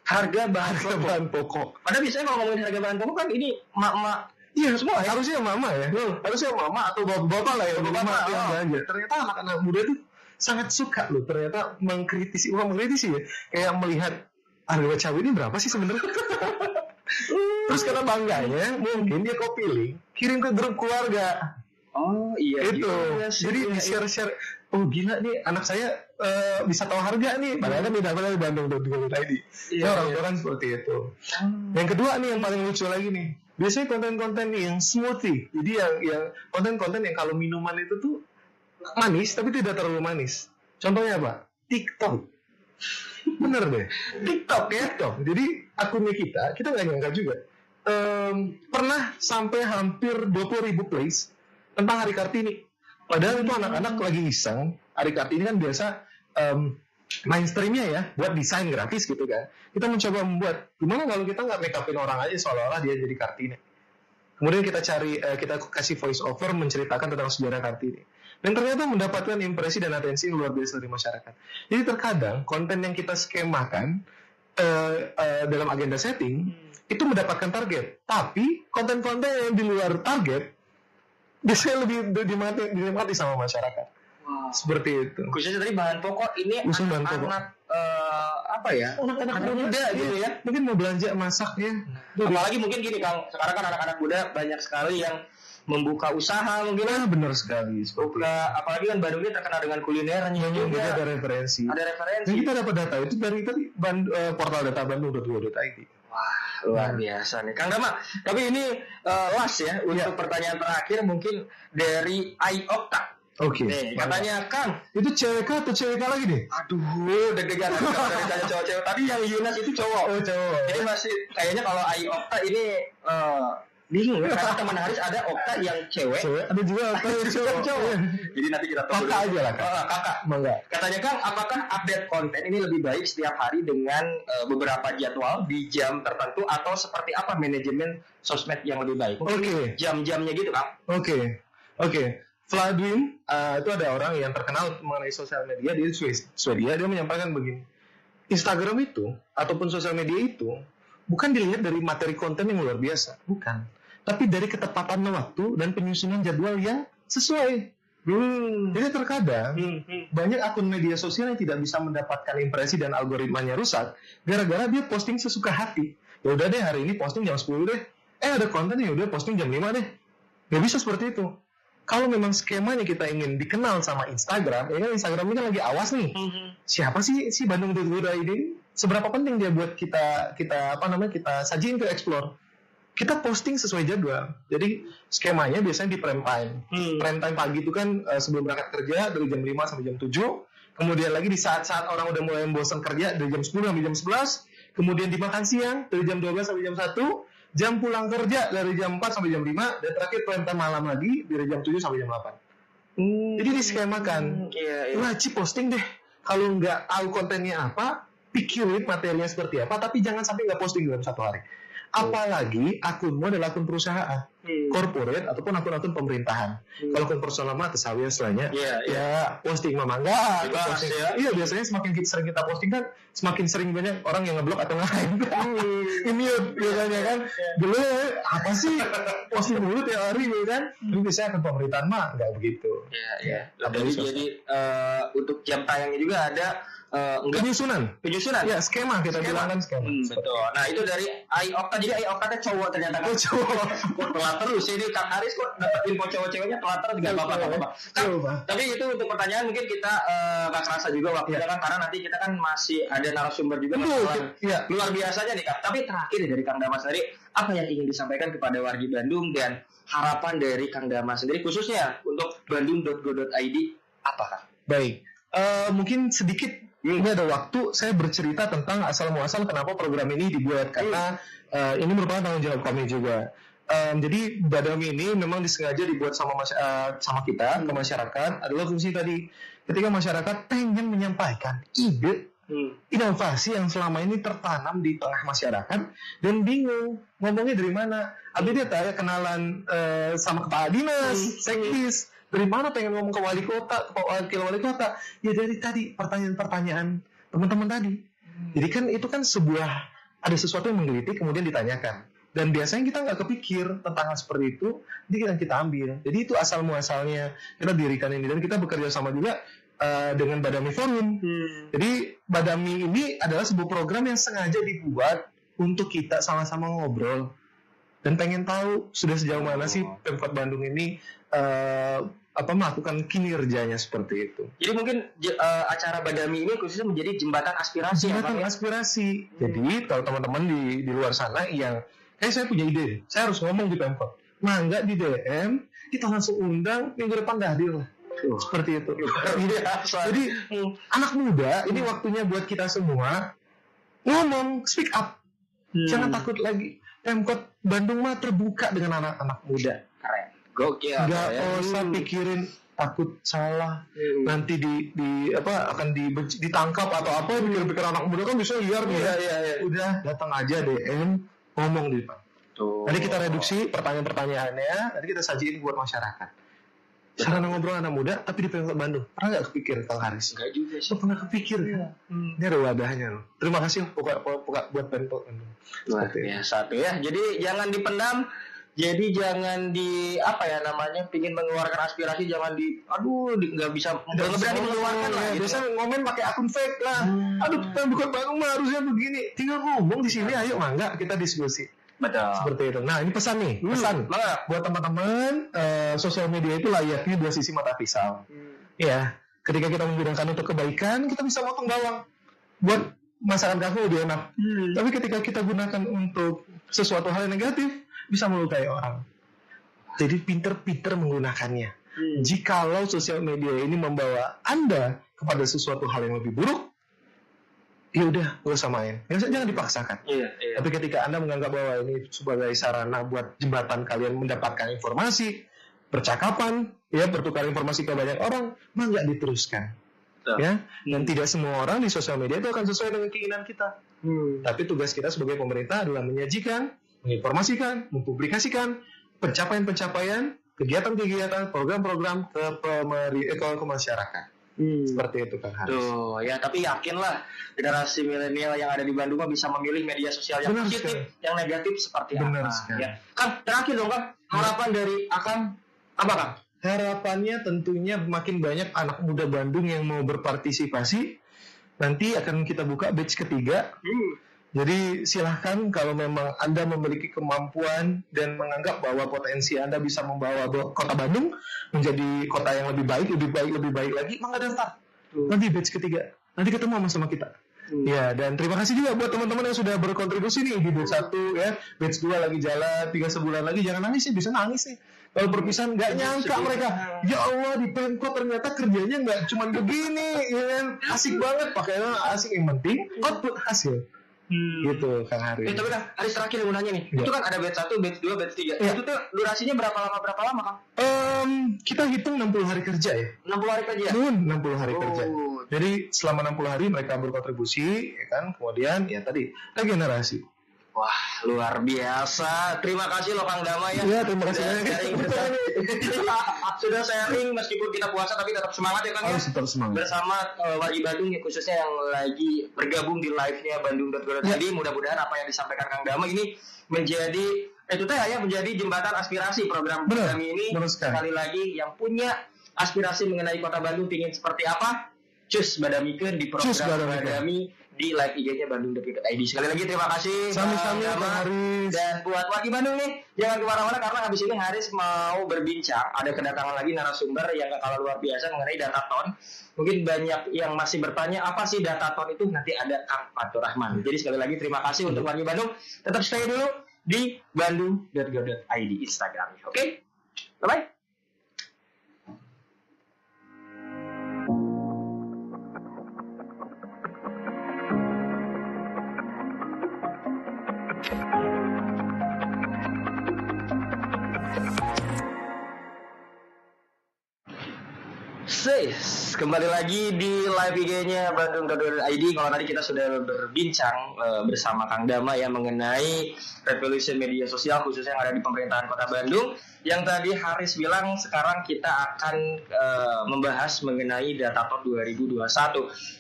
Harga bahan pokok. Padahal biasanya kalau ngomongin harga bahan pokok kan ini mak-mak. Iya semua ya? Harusnya mama ya. Harusnya mama atau bapak lah yang belanja. Ternyata anak-anak muda tuh sangat suka loh. Ternyata mengkritisi, bukan mengkritisi ya, kayak melihat harga cabai ini berapa sih sebenarnya. Terus karena bangganya mungkin dia copy link, kirim ke grup keluarga. Oh iya. Itu. Iya, jadi di share. Oh gila nih anak saya bisa tahu harga nih. Padahal kan tidak pernah di Bandung.go.id. Iya, Orang tua kan seperti itu. Yang kedua nih yang paling lucu lagi nih. Biasanya konten-konten yang smoothie. Jadi yang konten-konten yang kalau minuman itu tuh manis tapi tidak terlalu manis. Contohnya apa? TikTok. Bener deh. TikTok ya. Jadi akunnya kita nggak nyangka juga. Pernah sampai hampir 20.000 plays tentang Hari Kartini. Padahal itu anak-anak lagi iseng. Hari Kartini kan biasa mainstreamnya ya, buat desain gratis gitu kan. Kita mencoba membuat, gimana kalau kita nggak make upin orang aja seolah-olah dia jadi Kartini. Kemudian kita kita kasih voice over menceritakan tentang sejarah Kartini. Dan ternyata mendapatkan impresi dan atensi yang luar biasa dari masyarakat. Jadi terkadang konten yang kita skemakan dalam agenda setting itu mendapatkan target. Tapi konten-konten yang di luar target biasanya lebih dinikmati sama masyarakat. Wow. Seperti itu. Khususnya tadi bahan pokok ini anak-anak apa ya? Anak-anak muda gitu ya. Mungkin mau belanja masak ya. Apalagi mungkin gini Kang, sekarang kan anak-anak muda banyak sekali yang membuka usaha mungkin. Benar sekali. Apalagi kan Bandung ini terkenal dengan kulinernya juga. Ada referensi. Dan kita dapat data itu dari portal data bandung.go.id. Wah, luar biasa nih Kang Dama. Tapi ini last ya untuk pertanyaan terakhir mungkin dari Iokta. Oke. Nih, katanya Kang, itu cewek atau cewek lagi deh? Aduh, deg-degan dari tanya cowok-cewek. Tadi yang Yunas itu cowok. Oh, cowok. Jadi masih kayaknya kalau Iokta ini bingung ya, karena teman Haris ada Okta yang cewek. Ada juga Okta yang cowok. Jadi nanti kita tunggu. Kakak aja lah. Kakak. Mangga. Katanya Kang, apakah update konten ini lebih baik setiap hari dengan beberapa jadwal di jam tertentu atau seperti apa manajemen sosmed yang lebih baik? Oke. Jam-jamnya gitu Kang. Oke. Vladwin itu ada orang yang terkenal mengenai sosial media di Swedia. Dia menyampaikan begini. Instagram itu ataupun sosial media itu bukan dilihat dari materi konten yang luar biasa, bukan. Tapi dari ketepatan waktu dan penyusunan jadwal yang sesuai. Jadi terkadang banyak akun media sosial yang tidak bisa mendapatkan impresi dan algoritmanya rusak gara-gara dia posting sesuka hati. Ya udah deh hari ini posting jam 10 deh. Ada konten ya udah posting jam 5 deh. Gak bisa seperti itu. Kalau memang skemanya kita ingin dikenal sama Instagram, ya kan Instagram ini kan lagi awas nih. Siapa sih si Bandung.go.id? Seberapa penting dia buat kita sajiin ke explore. Kita posting sesuai jadwal. Jadi skemanya biasanya di prime time. Prime time pagi itu kan sebelum berangkat kerja dari jam 5 sampai jam 7. kemudian lagi di saat-saat orang udah mulai bosan kerja dari jam 10 sampai jam 11, kemudian dimakan siang dari jam 12 sampai jam 1, jam pulang kerja dari jam 4 sampai jam 5, dan terakhir prime time malam lagi dari jam 7 sampai jam 8. Jadi diskemakan. Wajib posting deh. Kalau nggak tahu kontennya apa, pikirin materinya seperti apa, tapi jangan sampai nggak posting dalam satu hari. Apalagi akunmu adalah akun perusahaan, corporate ataupun akun-akun pemerintahan. Kalau akun personal mah tersawi istilahnya, ya posting mah enggak. Iya, biasanya semakin sering kita posting kan, semakin sering banyak orang yang ngeblok atau nge-hide. Mute biasanya kan. Dulu apa sih posting mulu tiap hari gitu kan? Tapi biasanya akun pemerintahan mah enggak begitu. Iya. Jadi untuk jam tayangnya juga ada penyusunan ya, skema kita bilang kan skema. Betul. Nah, itu dari IOKTA. Jadi IOKTA cowok ternyata kan. Kok telat terus ini Kang Haris kok dapat info cowok-ceweknya telat terus juga apa-apa. Tapi itu untuk pertanyaan mungkin kita nggak kerasa juga waktunya kan, karena nanti kita kan masih ada narasumber juga luar biasanya nih Kang. Tapi terakhir dari Kang Damas sendiri, apa yang ingin disampaikan kepada wargi Bandung dan harapan dari Kang Damas sendiri khususnya untuk bandung.go.id apa Kang? Baik. Mungkin sedikit ini ada waktu saya bercerita tentang asal muasal kenapa program ini dibuat, karena ini merupakan tanggung jawab kami juga. Jadi Badami ini memang disengaja dibuat sama kita ke masyarakat, adalah fungsi tadi ketika masyarakat pengen menyampaikan ide inovasi yang selama ini tertanam di tengah masyarakat dan bingung ngomongnya dari mana. Abis dia tanya kenalan sama kepala dinas, sekdis, dari mana pengen ngomong ke wali kota, ke wakil wali kota, ya dari tadi pertanyaan-pertanyaan teman-teman tadi. Jadi kan itu kan ada sesuatu yang menggelitik kemudian ditanyakan, dan biasanya kita nggak kepikir tentang hal seperti itu, jadi kita ambil. Jadi itu asal muasalnya kita dirikan ini, dan kita bekerja sama juga dengan Badami Forum. Jadi Badami ini adalah sebuah program yang sengaja dibuat untuk kita sama-sama ngobrol dan pengen tahu sudah sejauh mana sih Pemkot Bandung ini melakukan kinerjanya seperti itu. Jadi mungkin acara Badami ini khususnya menjadi jembatan aspirasi. Aspirasi. Jadi kalau teman-teman di luar sana yang saya punya ide, saya harus ngomong di Pemkot. Nah, enggak di DM, kita langsung undang minggu depan dah hadir lah. Seperti itu. Jadi anak muda ini waktunya buat kita semua ngomong, speak up. Jangan takut lagi. Pemkot Bandung mah terbuka dengan anak-anak muda. Keren. Gokil. Gak usah pikirin takut salah, nanti akan ditangkap atau apa, pikir-pikir anak muda kan bisa liar nih. Udah datang aja DM, ngomong di depan. Nanti kita reduksi pertanyaan-pertanyaannya, nanti kita sajiin buat masyarakat. Sarana ngobrol anak muda, tapi di Pemkot Bandung. Pernah nggak kepikir Kang Haris? Nggak juga sih. Pernah kepikir kan? Ini ada wadahnya loh. Terima kasih buat Pemkot Bandung. Luar biasa tuh ya. Jadi jangan dipendam. Jadi jangan pingin mengeluarkan aspirasi, jangan nggak bisa, nggak berani mengeluarkan lah. Biasa ngomen pakai akun fake lah. Pemkot Bandung mah harusnya begini. Tinggal ngomong di sini, ayo mangga kita diskusi. Betul. Seperti itu. Nah, ini pesan nih, buat teman-teman, sosial media itu layaknya dua sisi mata pisau. Ya, ketika kita menggunakan untuk kebaikan, kita bisa potong bawang buat masakan kamu lebih enak. Tapi ketika kita gunakan untuk sesuatu hal yang negatif, bisa melukai orang. Jadi pinter-pinter menggunakannya. Jikalau sosial media ini membawa Anda kepada sesuatu hal yang lebih buruk, ya udah, gak usah main. Jangan dipaksakan. Tapi ketika Anda menganggap bahwa ini sebagai sarana buat jembatan kalian mendapatkan informasi, percakapan, bertukar informasi ke banyak orang, mah nggak diteruskan. Ya, dan tidak semua orang di sosial media itu akan sesuai dengan keinginan kita. Tapi tugas kita sebagai pemerintah adalah menyajikan, menginformasikan, mempublikasikan pencapaian-pencapaian, kegiatan-kegiatan, program-program ke masyarakat. Seperti itu Kang Haris. Tuh ya, tapi yakinlah generasi milenial yang ada di Bandung bisa memilih media sosial yang positif, yang negatif seperti apa. Ya. Kan terakhir dong Kang, harapan dari Akang apa Kang? Harapannya tentunya makin banyak anak muda Bandung yang mau berpartisipasi. Nanti akan kita buka batch ketiga. Jadi silahkan kalau memang Anda memiliki kemampuan dan menganggap bahwa potensi Anda bisa membawa kota Bandung menjadi kota yang lebih baik lagi, maka daftar. Nanti batch ketiga. Nanti ketemu sama kita. Ya, dan terima kasih juga buat teman-teman yang sudah berkontribusi nih di batch 1 ya. Batch 2 lagi jalan, 3 sebulan lagi, jangan nangis sih, bisa nangis nih. Lalu perpisahan nggak nyangka mereka, ya Allah di Pemkot ternyata kerjanya nggak cuma begini, ya kan? Asik banget, pakainya asik, yang penting output hasil. Gitu Kang Haris. Tapi kan Haris terakhir yang mau nanya nih, itu kan ada batch 1, batch 2, batch 3. Itu tuh durasinya berapa lama Kang? Kita hitung 60 hari kerja ya. 60 hari kerja? 60 hari kerja. Jadi selama 60 hari mereka berkontribusi, ya kan? Kemudian ya tadi regenerasi. Wah, luar biasa. Terima kasih loh Kang Dama ya. Iya, terima kasih. Sudah sharing meskipun kita puasa tapi tetap semangat ya Kang ya. Tetap semangat. Bersama wargi Bandung ya, khususnya yang lagi bergabung di live-nya Bandung.go.id. Mudah-mudahan apa yang disampaikan Kang Dama ini menjadi menjadi jembatan aspirasi program kami ini. Sekali lagi yang punya aspirasi mengenai Kota Bandung ingin seperti apa? Cus badamikeun di program Badami di live IG-nya Bandung.go.id. Sekali lagi terima kasih Sami-sami Haris. Dan buat wargi Bandung nih, jangan kemana-mana karena habis ini Haris mau berbincang. Ada kedatangan lagi narasumber yang gak kalah luar biasa mengenai Dataton. Mungkin banyak yang masih bertanya apa sih Dataton itu, nanti ada Kang Fatur Rahman. Jadi sekali lagi terima kasih untuk wargi Bandung. Tetap stay dulu di Bandung.go.id Instagram. Oke? Bye-bye. Kembali lagi di live IG-nya Bandung.go.id. Kalau tadi kita sudah berbincang bersama Kang Dama ya mengenai revolusi media sosial khususnya yang ada di pemerintahan Kota Bandung. Yang tadi Haris bilang sekarang kita akan membahas mengenai Dataton 2021.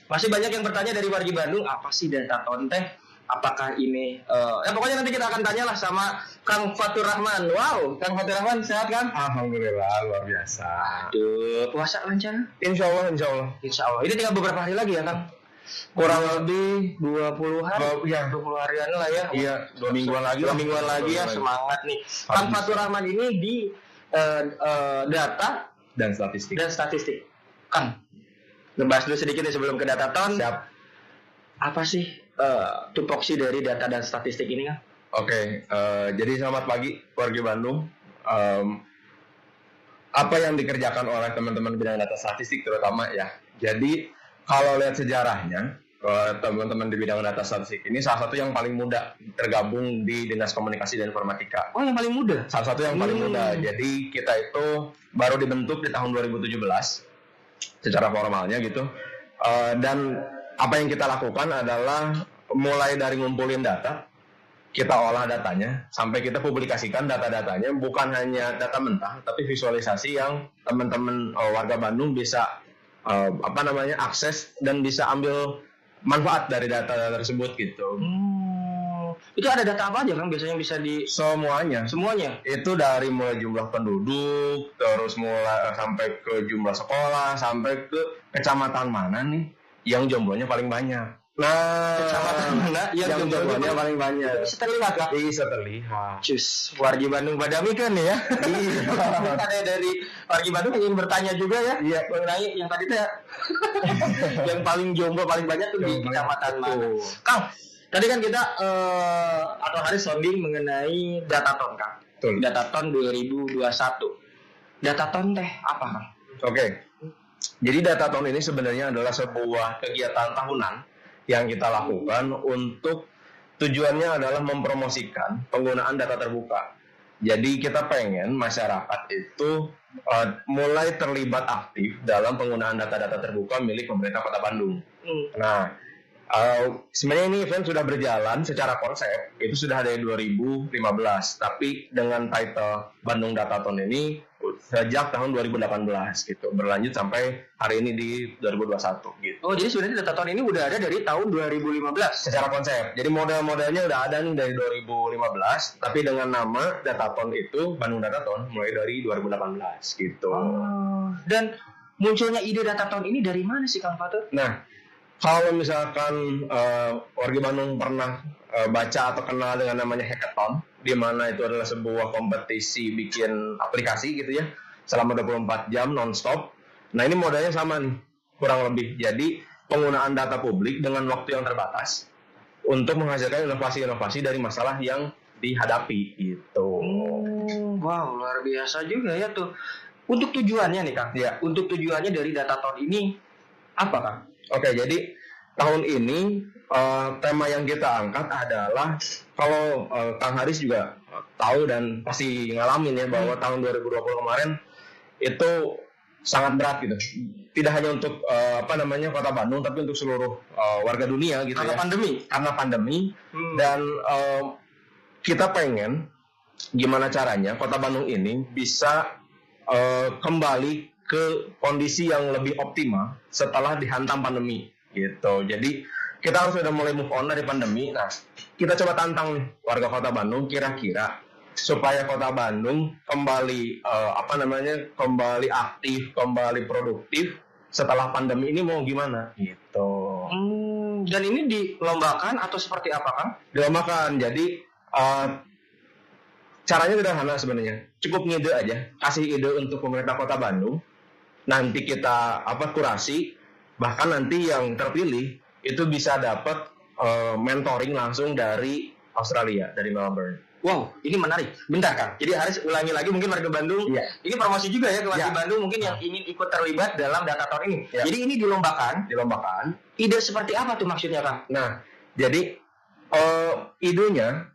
Masih banyak yang bertanya dari wargi Bandung, apa sih Dataton teh? Apakah ini pokoknya nanti kita akan tanyalah sama Kang Fatur Rahman. Wow, Kang Fatur Rahman sehat kan? Alhamdulillah, luar biasa. Aduh, puasa lancar? Insya Allah. Ini tinggal beberapa hari lagi ya Kang? Kurang lebih 20 hari. 20 harian lah ya. Iya, 2 mingguan lagi. 2 mingguan lagi ya, semangat nih. Kang Fatur Rahman ini di data dan statistik. Kang, ngebahas dulu sedikit nih sebelum ke Dataton. Siap. Apa sih tupoksi dari data dan statistik ini kan? Oke, jadi selamat pagi warga Bandung. Apa yang dikerjakan oleh teman-teman bidang data statistik terutama ya. Jadi kalau lihat sejarahnya, teman-teman di bidang data statistik ini salah satu yang paling muda tergabung di Dinas Komunikasi dan Informatika. Oh, yang paling muda? Salah satu yang paling muda. Jadi kita itu baru dibentuk di tahun 2017 secara formalnya gitu. Dan apa yang kita lakukan adalah mulai dari ngumpulin data, kita olah datanya, sampai kita publikasikan data-datanya, bukan hanya data mentah, tapi visualisasi yang teman-teman warga Bandung bisa akses dan bisa ambil manfaat dari data tersebut gitu. Itu ada data apa aja kan biasanya bisa di semuanya? Itu dari mulai jumlah penduduk, terus mulai sampai ke jumlah sekolah, sampai ke kecamatan mana nih yang jumlahnya paling banyak. Nah, kecamatan mana yang jumlahnya paling banyak? Bisa terlihat kan? Bisa terlihat. Cus, wargi Bandung Badami kan ya? Iya. Ada dari wargi Bandung ingin bertanya juga ya? Iya. Mengenai yang tadi tuh yang paling jomblo paling banyak tuh di kecamatan mana? Kang, tadi kan kita atau Haris sounding mengenai Dataton Kang. Betul. Dataton 2021. Dataton teh apa Kang? Oke. Jadi Dataton ini sebenarnya adalah sebuah kegiatan tahunan yang kita lakukan untuk tujuannya adalah mempromosikan penggunaan data terbuka. Jadi kita pengen masyarakat itu mulai terlibat aktif dalam penggunaan data-data terbuka milik pemerintah Kota Bandung. Nah, sebenarnya ini event sudah berjalan secara konsep itu sudah dari 2015, tapi dengan title Bandung Dataton ini sejak tahun 2018 gitu, berlanjut sampai hari ini di 2021 gitu. Oh, jadi sebenarnya Dataton ini udah ada dari tahun 2015 secara konsep. Jadi model-modelnya udah ada nih dari 2015, tapi dengan nama Dataton itu Bandung Dataton mulai dari 2018 gitu. Dan munculnya ide Dataton ini dari mana sih Kang Fatur? Nah, kalau misalkan warga Bandung pernah baca atau kenal dengan namanya hackathon, di mana itu adalah sebuah kompetisi bikin aplikasi gitu ya, selama 24 jam non-stop. Nah, ini modelnya sama nih, kurang lebih. Jadi, penggunaan data publik dengan waktu yang terbatas untuk menghasilkan inovasi-inovasi dari masalah yang dihadapi gitu. Wow, luar biasa juga ya tuh. Untuk tujuannya nih Kang, Ya. untuk tujuannya dari data tahun ini apa Kang? Oke, jadi tahun ini tema yang kita angkat adalah kalau Kang Haris juga tahu dan pasti ngalamin ya bahwa tahun 2020 kemarin itu sangat berat gitu. Tidak hanya untuk Kota Bandung, tapi untuk seluruh warga dunia gitu Karena ya. pandemi. Karena pandemi dan kita pengen gimana caranya Kota Bandung ini bisa kembali ke kondisi yang lebih optimal setelah dihantam pandemi gitu. Jadi kita harus sudah mulai move on dari pandemi. Nah, kita coba tantang nih warga Kota Bandung kira-kira supaya Kota Bandung kembali kembali aktif, kembali produktif setelah pandemi ini mau gimana gitu. Dan ini dilombakan atau seperti apa Kang? Dilombakan. Jadi caranya sederhana sebenarnya. Cukup ngide aja, kasih ide untuk pemerintah Kota Bandung. Nanti kita kurasi, bahkan nanti yang terpilih itu bisa dapat mentoring langsung dari Australia, dari Melbourne. Wow, ini menarik. Bentar Kang. Jadi Haris ulangi lagi mungkin warga Bandung. Iya. Ini promosi juga ya ke warga Iya. Bandung mungkin yang ingin ikut terlibat dalam data tahun ini. Iya. Jadi ini dilombakan. Dilombakan. Ide seperti apa tuh maksudnya Kang? Nah, jadi idenya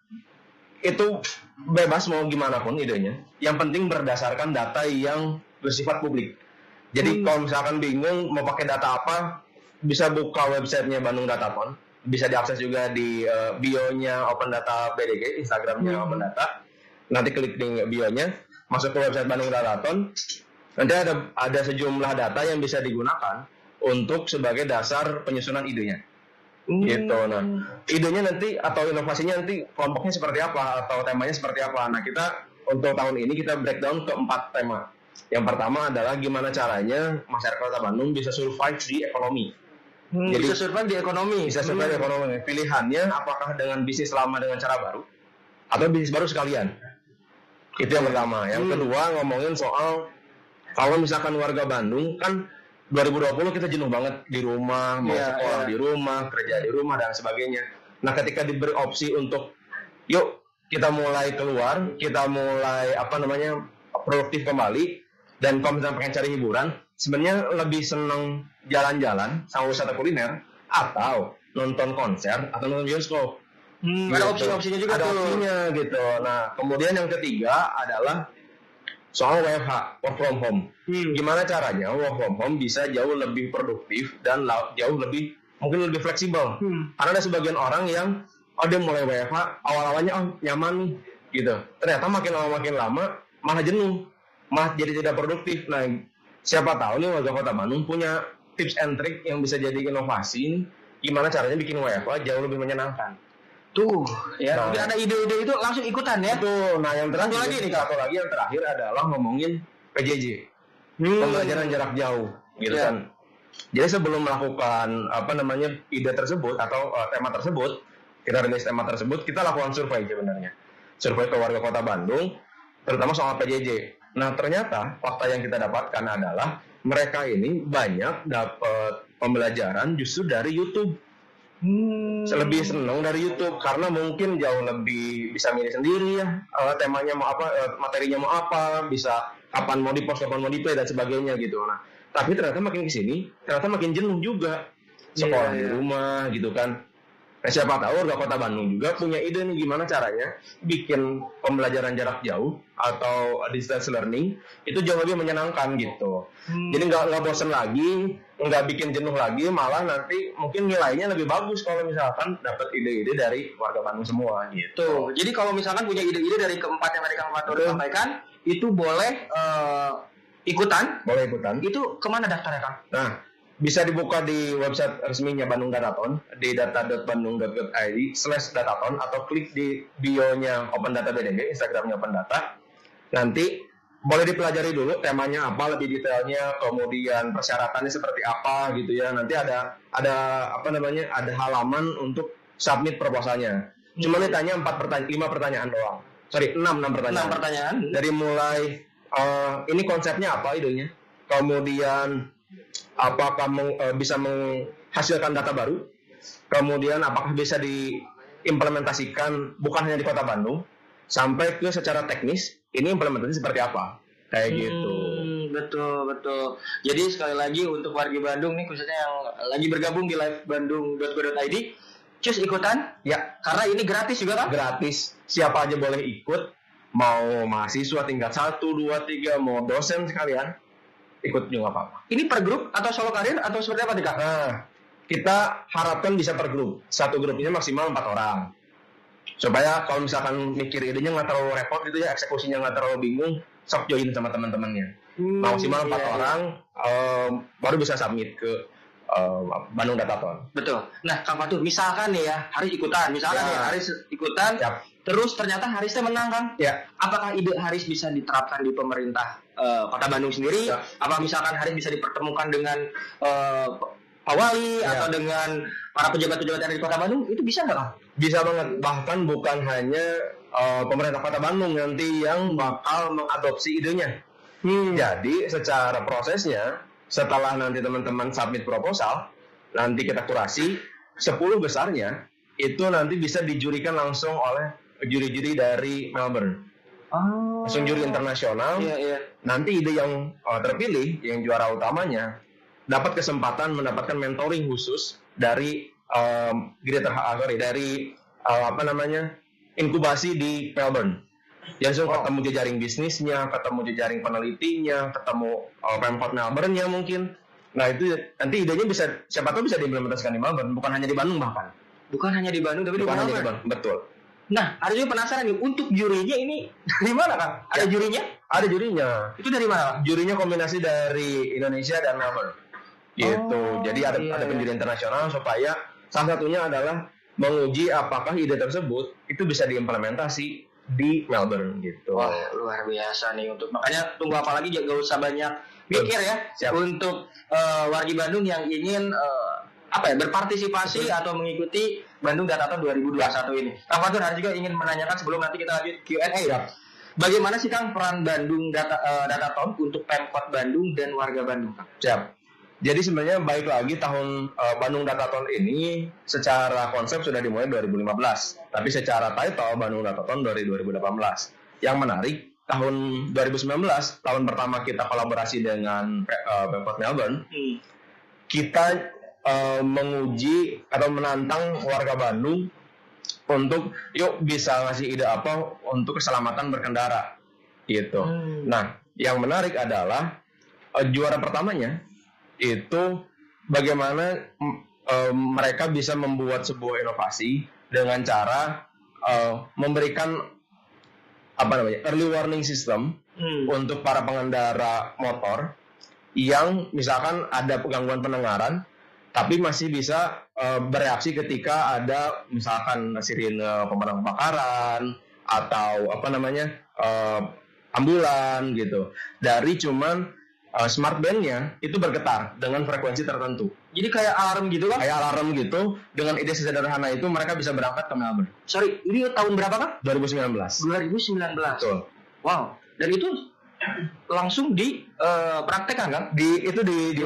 itu bebas mau gimana pun idenya. Yang penting berdasarkan data yang bersifat publik. Jadi kalau misalkan bingung mau pakai data apa, bisa buka websitenya Bandung Dataton. Bisa diakses juga di bio-nya Open Data BDG, Instagramnya Open Data. Nanti klik di bio-nya, masuk ke website Bandung Dataton. Nanti ada sejumlah data yang bisa digunakan untuk sebagai dasar penyusunan idenya. Gitu. Nah, idenya nanti atau inovasinya nanti kelompoknya seperti apa atau temanya seperti apa. Nah, kita untuk tahun ini kita breakdown ke 4 tema. Yang pertama adalah gimana caranya masyarakat Kota Bandung bisa survive di ekonomi. Jadi bisa survive di ekonomi. Bisa survive di ekonomi. Pilihannya apakah dengan bisnis lama dengan cara baru atau bisnis baru sekalian. Itu yang pertama. Yang kedua ngomongin soal kalau misalkan warga Bandung kan 2020 kita jenuh banget di rumah, mau sekolah di rumah, kerja di rumah dan sebagainya. Nah, ketika diberi opsi untuk yuk kita mulai keluar, kita mulai produktif kembali dan kalau misalnya pengen cari hiburan, sebenarnya lebih seneng jalan-jalan sama wisata kuliner atau nonton konser atau nonton bioskop. Ada opsi-opsinya juga ada tuh. opsinya gitu. Nah, kemudian yang ketiga adalah soal WFH, work from home. Gimana caranya work from home bisa jauh lebih produktif dan jauh lebih mungkin lebih fleksibel. Karena ada sebagian orang yang dia mulai WFH awal-awalnya nyaman nih gitu. Ternyata makin lama malah jenuh, malah jadi tidak produktif. Nah, siapa tahu nih warga Kota Bandung punya tips and trick yang bisa jadi inovasi. Gimana caranya bikin WFH jauh lebih menyenangkan. Tuh, ya. Nah, Mungkin ada ide-ide itu langsung ikutan ya. Itu. Nah, yang terakhir Satu lagi yang terakhir adalah ngomongin PJJ. Pembelajaran jarak jauh gitu kan. Jadi sebelum melakukan ide tersebut atau tema tersebut, kita rilis tema tersebut, kita lakukan survei sebenarnya. Survei ke warga Kota Bandung terutama soal PJJ. Nah, ternyata fakta yang kita dapatkan adalah mereka ini banyak dapat pembelajaran justru dari YouTube. Lebih senang dari YouTube karena mungkin jauh lebih bisa milih sendiri ya temanya mau apa, materinya mau apa, bisa kapan mau di-post, kapan mau di-play dan sebagainya gitu. Nah, tapi ternyata makin kesini ternyata makin jenuh juga sekolah di rumah gitu kan. Nah, siapa tahu warga Kota Bandung juga punya ide nih gimana caranya bikin pembelajaran jarak jauh atau distance learning itu jauh lebih menyenangkan gitu. Jadi nggak bosan lagi, nggak bikin jenuh lagi, malah nanti mungkin nilainya lebih bagus kalau misalkan dapat ide-ide dari warga Bandung semua gitu. Jadi kalau misalkan punya ide-ide dari keempat yang tadi Kang Fatur sampaikan, itu boleh ikutan. Boleh ikutan. Itu kemana daftarnya Kang? Nah, bisa dibuka di website resminya Bandung Dataton di data.bandung.id/dataton atau klik di bio-nya Open Data BDG, Instagramnya Open Data. Nanti boleh dipelajari dulu temanya apa lebih detailnya, kemudian persyaratannya seperti apa gitu ya. Nanti ada halaman untuk submit proposalnya. Cuma ditanya 5 pertanyaan doang. 6 pertanyaan. 6 pertanyaan. Dari mulai ini konsepnya apa idenya, kemudian apakah bisa menghasilkan data baru, kemudian apakah bisa diimplementasikan bukan hanya di Kota Bandung, sampai ke secara teknis ini implementasi seperti apa kayak gitu. Betul. Jadi sekali lagi untuk warga Bandung nih khususnya yang lagi bergabung di livebandung.go.id, cus ikutan ya, karena ini gratis juga kan? Gratis, siapa aja boleh ikut, mau mahasiswa tingkat 1, 2, 3, mau dosen sekalian ikut juga apa-apa. Ini per grup atau solo karir atau seperti apa nih Kak? Nah, kita harapkan bisa per grup. Satu grupnya maksimal 4 orang. Supaya kalau misalkan mikir idenya nggak terlalu repot gitu ya, eksekusinya nggak terlalu bingung, sok join sama teman-temannya. Maksimal 4 orang, baru bisa submit ke Bandung Dataton. Betul. Nah, Kang Fatur, misalkan nih ya, Haris ikutan, terus ternyata Harisnya menang kan? Ya. Apakah ide Haris bisa diterapkan di pemerintah Kota Bandung sendiri? Ya. Apa misalkan Haris bisa dipertemukan dengan Pak Wali atau dengan para pejabat-pejabat yang ada di Kota Bandung? Itu bisa nggak, Kang? Bisa banget. Bahkan bukan hanya pemerintah Kota Bandung nanti yang bakal mengadopsi idenya. Jadi secara prosesnya, setelah nanti teman-teman submit proposal, nanti kita kurasi 10 besarnya itu nanti bisa dijurikan langsung oleh juri-juri dari Melbourne. Langsung juri internasional. Nanti ide yang terpilih, yang juara utamanya, dapat kesempatan mendapatkan mentoring khusus dari inkubasi di Melbourne. Langsung ketemu jejaring bisnisnya, ketemu jejaring penelitinya, ketemu Pemkot Melbourne-nya mungkin. Nah itu nanti idenya bisa, siapa tahu bisa diimplementasikan di Melbourne, bukan hanya di Bandung bahkan. Bukan hanya di Bandung, tapi bukan di hanya di Melbourne. Betul. Nah, ada juga penasaran nih, untuk jurinya ini dari mana, Kang? Ada jurinya? Ada jurinya. Itu dari mana, Kang? Jurinya kombinasi dari Indonesia dan Melbourne. Gitu. Jadi ada penjuri internasional supaya salah satunya adalah menguji apakah ide tersebut itu bisa diimplementasi di Melbourne gitu. Wah, luar biasa nih, untuk makanya tunggu apa lagi, gak usah banyak mikir ya. Siap. Untuk wargi Bandung yang ingin berpartisipasi atau mengikuti Bandung Dataton 2021 ini. Kang Fatur hari juga ingin menanyakan sebelum nanti kita lanjut Q&A ya. Bagaimana sih Kang peran Bandung Dataton untuk Pemkot Bandung dan warga Bandung, Kang? Siap. Jadi sebenarnya baik lagi tahun Bandung Dataton ini secara konsep sudah dimulai 2015, tapi secara title Bandung Dataton dari 2018. Yang menarik, tahun 2019, tahun pertama kita kolaborasi dengan Pemkot Melbourne, kita menguji atau menantang warga Bandung untuk yuk bisa ngasih ide apa untuk keselamatan berkendara gitu. Nah, yang menarik adalah juara pertamanya itu bagaimana mereka bisa membuat sebuah inovasi dengan cara memberikan early warning system untuk para pengendara motor yang misalkan ada gangguan pendengaran tapi masih bisa bereaksi ketika ada misalkan sirine pemadam kebakaran atau ambulan gitu. Dari cuman smart band-nya itu bergetar dengan frekuensi tertentu. Jadi kayak alarm gitu kan? Kayak alarm gitu. Dengan ide sederhana itu mereka bisa berangkat ke Melbourne. Sorry, ini tahun berapa kan? 2019. 2019. Betul. Wow. Dan itu langsung dipraktekkan kan? Diuji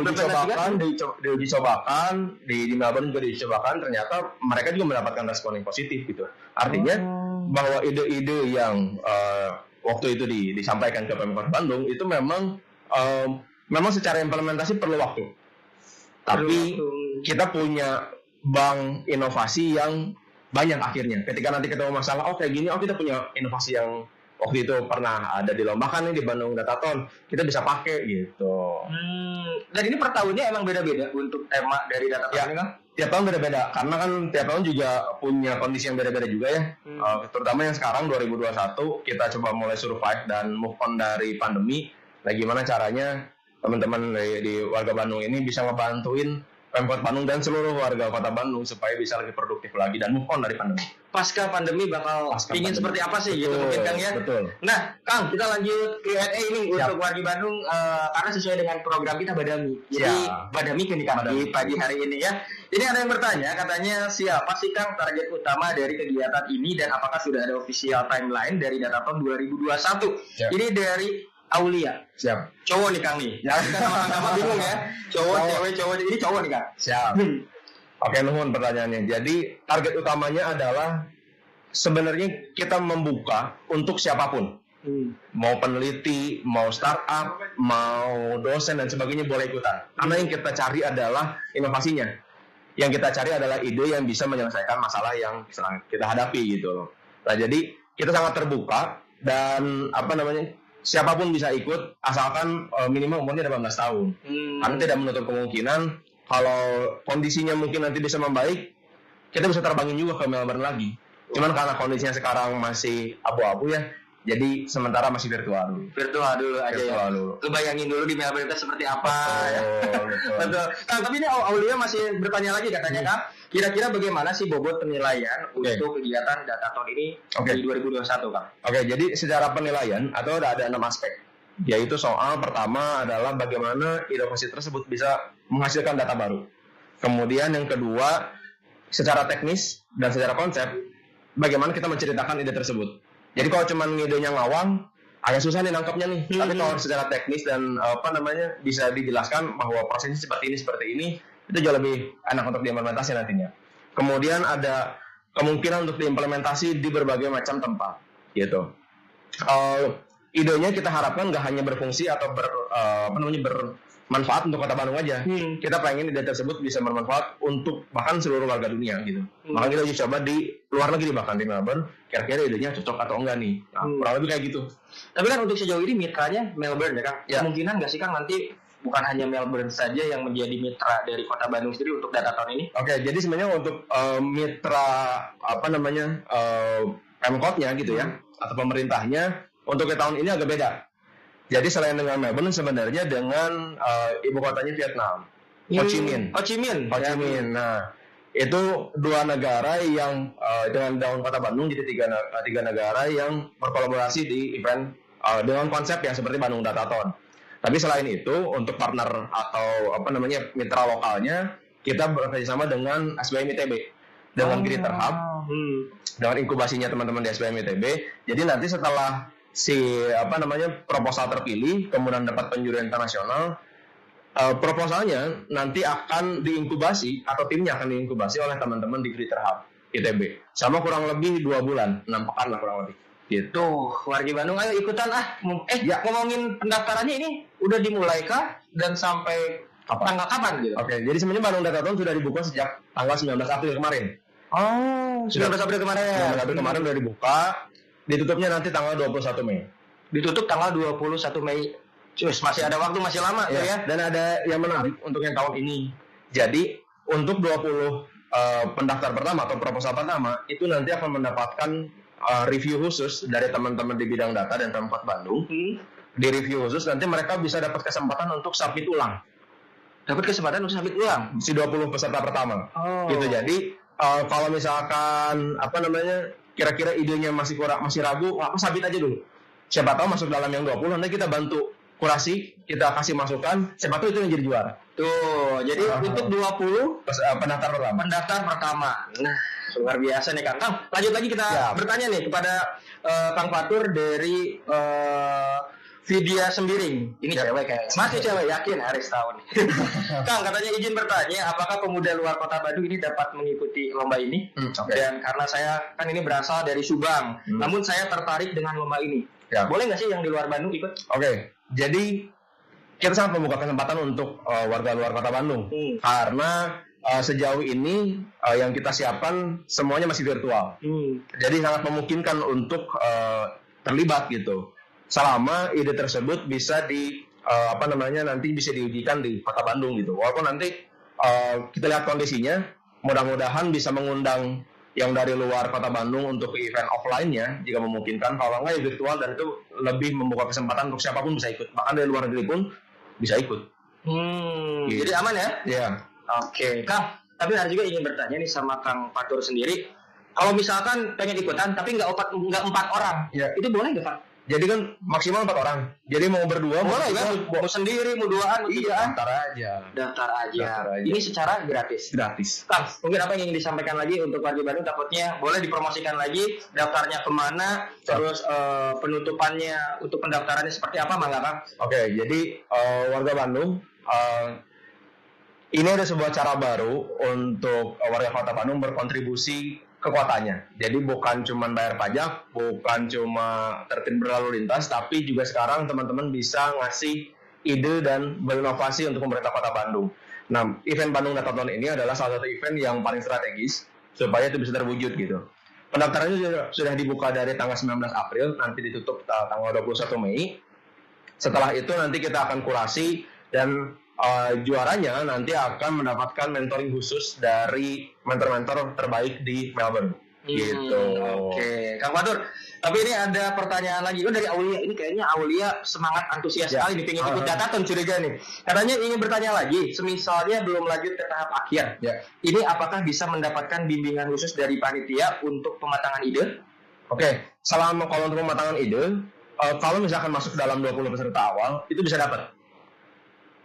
cobakan di Melbourne juga diuji cobakan. Ternyata mereka juga mendapatkan respon yang positif gitu. Artinya bahwa ide-ide yang waktu itu disampaikan ke Pemkot Bandung itu memang secara implementasi perlu waktu. Tapi kita punya bank inovasi yang banyak akhirnya. Ketika nanti ketemu masalah, kayak gini, kita punya inovasi yang waktu itu pernah ada dilombakan nih di Bandung Dataton. Kita bisa pakai gitu. Dan ini per tahunnya emang beda-beda untuk tema dari Dataton ini kan? Tiap tahun beda-beda. Karena kan tiap tahun juga punya kondisi yang beda-beda juga ya. Terutama yang sekarang 2021 kita coba mulai survive dan move on dari pandemi. Nah, gimana caranya teman-teman di warga Bandung ini bisa ngebantuin Pemkot Bandung dan seluruh warga Kota Bandung supaya bisa lebih produktif lagi dan move on dari pandemi. Pasca pandemi ingin seperti apa sih? Betul, gitu mungkin Kang ya. Betul. Nah, Kang, kita lanjut Q&A ini untuk warga Bandung karena sesuai dengan program kita Badami. Jadi Badami ini Kang di pagi hari ini ya. Ini ada yang bertanya, katanya siapa sih Kang target utama dari kegiatan ini dan apakah sudah ada official timeline dari Dataton 2021? Ini dari Aulia. Siap. Cowok nih Kang nih. Jangan kita sama-sama bingung ya. Cowok, cewek, cowok. Ini cowok nih Kang. Siap. Oke, nuhun pertanyaannya. Jadi target utamanya adalah sebenarnya kita membuka untuk siapapun. Mau peneliti, mau startup, mau dosen dan sebagainya boleh ikutan. Karena yang kita cari adalah inovasinya. Yang kita cari adalah ide yang bisa menyelesaikan masalah yang sedang kita hadapi gitu loh. Nah, jadi kita sangat terbuka dan siapapun bisa ikut asalkan minimal umurnya 18 tahun. Karena tidak menutup kemungkinan kalau kondisinya mungkin nanti bisa membaik, kita bisa terbangin juga ke Melbourne lagi. Cuman karena kondisinya sekarang masih abu-abu ya, jadi sementara masih virtual dulu. Virtual dulu aja ya. Lu bayangin dulu di Melbourne itu seperti apa ya. Betul. Nah, tapi ini Aulia masih bertanya lagi katanya Kang, kira-kira bagaimana sih bobot penilaian untuk kegiatan Datathon ini di 2021 Kang? Oke, jadi secara penilaian atau ada 6 aspek. Yaitu soal pertama adalah bagaimana inovasi tersebut bisa menghasilkan data baru. Kemudian yang kedua, secara teknis dan secara konsep, bagaimana kita menceritakan ide tersebut. Jadi kalau cuma idenya ngawang, agak susah nih nangkapnya nih. Tapi kalau secara teknis dan bisa dijelaskan bahwa prosesnya seperti ini, itu jauh lebih enak untuk diimplementasi nantinya. Kemudian ada kemungkinan untuk diimplementasi di berbagai macam tempat, gitu. Idenya kita harapkan nggak hanya berfungsi atau bermanfaat untuk Kota Bandung aja. Kita pengen ide tersebut bisa bermanfaat untuk bahkan seluruh warga dunia gitu. Maka kita uji coba di luar negeri, bahkan di Melbourne, kira-kira idenya cocok atau enggak nih. Kurang lebih kayak gitu. Tapi kan untuk sejauh ini mitranya Melbourne ya Kang. Kemungkinan nggak sih Kang nanti bukan hanya Melbourne saja yang menjadi mitra dari Kota Bandung sendiri untuk Datathon ini? Oke, jadi sebenarnya untuk mitra Pemkotnya gitu ya, atau pemerintahnya untuk ke tahun ini agak beda. Jadi selain dengan Melbourne sebenarnya dengan ibu kotanya Vietnam, Ho Chi Minh. Nah, itu dua negara yang dengan daun Kota Bandung jadi tiga negara yang berkolaborasi di event dengan konsep yang seperti Bandung Datathon. Tapi selain itu untuk partner atau mitra lokalnya kita bekerjasama dengan SBM ITB, dengan Greater Hub, dengan inkubasinya teman-teman di SBM ITB. Jadi nanti setelah proposal terpilih kemudian dapat penjurian internasional, proposalnya nanti akan diinkubasi atau timnya akan diinkubasi oleh teman-teman di Greater Hub ITB sama kurang lebih 2 bulan, 6 pekan lah kurang lebih gitu. Warga Bandung ayo ikutan ngomongin pendaftarannya ini udah dimulai kah dan sampai tanggal kapan gitu? Oke, jadi sebenarnya Bandung Datathon sudah dibuka sejak tanggal 19 April kemarin. 19 April kemarin. 19 April kemarin sudah dibuka. Ditutupnya nanti tanggal 21 Mei. Ditutup tanggal 21 Mei. Cus, masih ada waktu, masih lama ya. Dan ada yang menarik untuk yang tahun ini. Jadi, untuk 20 pendaftar pertama atau proposal pertama, itu nanti akan mendapatkan review khusus dari teman-teman di bidang data dan Pemkot Bandung. Di review khusus nanti mereka bisa dapat kesempatan untuk submit ulang. Dapat kesempatan untuk submit ulang? Si 20 peserta pertama. Gitu, jadi kalau misalkan kira-kira idenya masih ragu, submit aja dulu. Siapa tahu masuk dalam yang 20, nanti kita bantu kurasi, kita kasih masukan, siapa tahu itu yang jadi juara. Tuh, jadi untuk 20 pendaftar pertama. Nah, luar biasa nih Kang. Lanjut lagi kita bertanya nih kepada Kang Fatur dari Vidya Sembiring. Ini cewek kayaknya. Masih cewek, yakin Aris tahun. Kang, katanya izin bertanya, apakah pemuda luar Kota Bandung ini dapat mengikuti lomba ini? Dan karena saya kan ini berasal dari Subang, namun saya tertarik dengan lomba ini. Boleh nggak sih yang di luar Bandung ikut? Oke, jadi kita sangat membuka kesempatan untuk warga luar Kota Bandung. Karena sejauh ini yang kita siapkan semuanya masih virtual. Jadi sangat memungkinkan untuk terlibat gitu. Selama ide tersebut bisa nanti bisa diujikan di Kota Bandung gitu. Walaupun nanti kita lihat kondisinya, mudah-mudahan bisa mengundang yang dari luar Kota Bandung untuk event offline-nya jika memungkinkan. Kalau enggak ya virtual, dan itu lebih membuka kesempatan untuk siapapun bisa ikut. Bahkan dari luar negeri pun bisa ikut. Gitu. Jadi aman ya? Iya. Oke, Kang. Tapi ada juga ingin bertanya nih sama Kang Fatur sendiri. Kalau misalkan pengen ikutan tapi nggak 4 orang, itu boleh nggak Kang? Jadi kan maksimal 4 orang. Jadi mau berdua, boleh kan? Mau sendiri, mau duaan, Daftar aja. Ini secara gratis. Kang, mungkin apa yang ingin disampaikan lagi untuk warga Bandung? Takutnya boleh dipromosikan lagi daftarnya kemana, terus penutupannya untuk pendaftarannya seperti apa, Mangga Kang? Oke, jadi warga Bandung, ini ada sebuah cara baru untuk warga Kota Bandung berkontribusi ke kotanya. Jadi bukan cuma bayar pajak, bukan cuma tertib berlalu lintas, tapi juga sekarang teman-teman bisa ngasih ide dan berinovasi untuk pemerintah Kota Bandung. Nah, event Bandung Datathon ini adalah salah satu event yang paling strategis supaya itu bisa terwujud gitu. Pendaftarannya sudah dibuka dari tanggal 19 April, nanti ditutup tanggal 21 Mei. Setelah itu nanti kita akan kurasi dan juaranya nanti akan mendapatkan mentoring khusus dari mentor-mentor terbaik di Melbourne. Gitu. Oke, Kang Fatur. Tapi ini ada pertanyaan lagi. Dari Aulia. Ini kayaknya Aulia semangat antusias sekali nih, pengen ikut Datathon curiga nih. Katanya ingin bertanya lagi, semisalnya belum lanjut ke tahap akhir. Ya. Ini apakah bisa mendapatkan bimbingan khusus dari panitia untuk pematangan ide? Oke, kalau untuk pematangan ide, kalau misalkan masuk dalam 20 peserta awal, itu bisa dapat.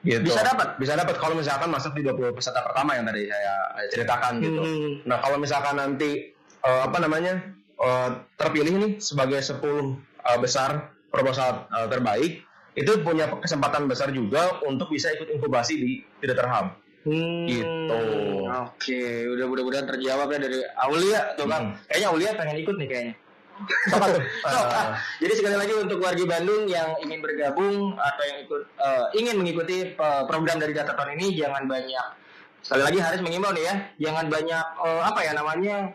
Gitu. Bisa dapat kalau misalkan masuk di 20 peserta pertama yang tadi saya ceritakan gitu. Nah, kalau misalkan nanti terpilih nih sebagai 10 besar proposal terbaik, itu punya kesempatan besar juga untuk bisa ikut inkubasi di Leader Hub. Gitu. Oke, udah mudah-mudahan terjawab ya dari Aulia tuh Kang. Kayaknya Aulia pengen ikut nih kayaknya. Jadi sekali lagi untuk warga Bandung yang ingin bergabung atau yang ingin mengikuti program dari Datathon ini, jangan banyak. Sekali lagi Haris mengimbau nih ya, jangan banyak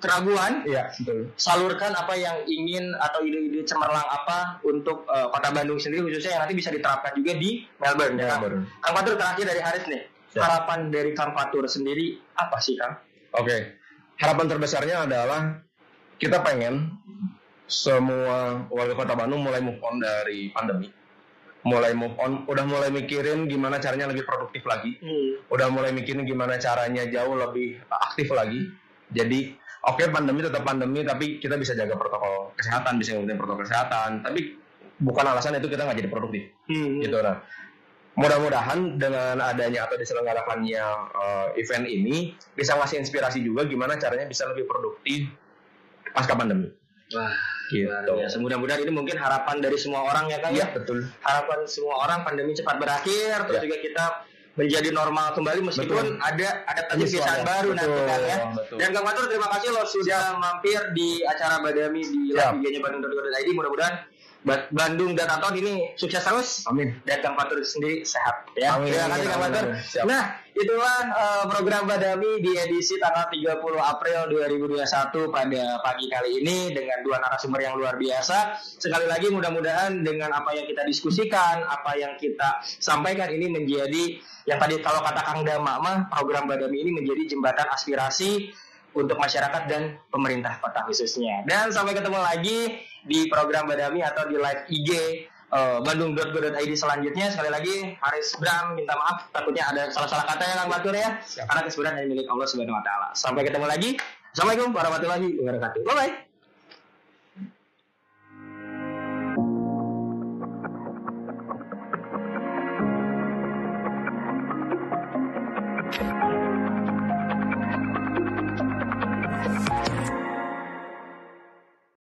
keraguan. Iya, betul. Salurkan apa yang ingin atau ide-ide cemerlang apa untuk Kota Bandung sendiri khususnya yang nanti bisa diterapkan juga di Melbourne. Ya, Kang Fatur, terakhir dari Haris nih. Siap. Harapan dari Kang Fatur sendiri apa sih, Kang? Oke. Harapan terbesarnya adalah kita pengen semua warga Kota Bandung mulai move on dari pandemi. Udah mulai mikirin gimana caranya lebih produktif lagi. Udah mulai mikirin gimana caranya jauh lebih aktif lagi. Jadi, pandemi tetap pandemi, tapi kita bisa jaga protokol kesehatan, bisa ngikutin protokol kesehatan. Tapi bukan alasan itu kita nggak jadi produktif. Gitu nah. Mudah-mudahan dengan adanya atau diselenggarakannya event ini bisa ngasih inspirasi juga gimana caranya bisa lebih produktif pasca pandemi. Wah, gitu. Mudah-mudahan ini mungkin harapan dari semua orang ya Kang ya. Betul. Harapan semua orang pandemi cepat berakhir, terus juga kita menjadi normal kembali meskipun ada kebiasaan baru nanti kan ya. Dan Kang Fatur terima kasih loh sudah mampir di acara Badami di live IG-nya Bandung.co.id. Mudah-mudahan Bandung Datathon ini sukses terus. Amin. Dan Kang Fatur sendiri sehat ya. Amin. Terima kasih Kang Fatur. Nah, itulah program Badami di edisi tanggal 30 April 2021 pada pagi kali ini dengan dua narasumber yang luar biasa. Sekali lagi mudah-mudahan dengan apa yang kita diskusikan, apa yang kita sampaikan ini menjadi yang tadi kalau kata Kang Dama mah program Badami ini menjadi jembatan aspirasi untuk masyarakat dan pemerintah kota khususnya. Dan sampai ketemu lagi di program Badami atau di live IG Bandung.co.id selanjutnya. Sekali lagi Haris Bram minta maaf takutnya ada salah-salah kata ya Kang Fatur ya. Karena kesempurnaan hanya milik Allah Subhanahu wa taala. Sampai ketemu lagi. Assalamualaikum warahmatullahi wabarakatuh. Bye bye.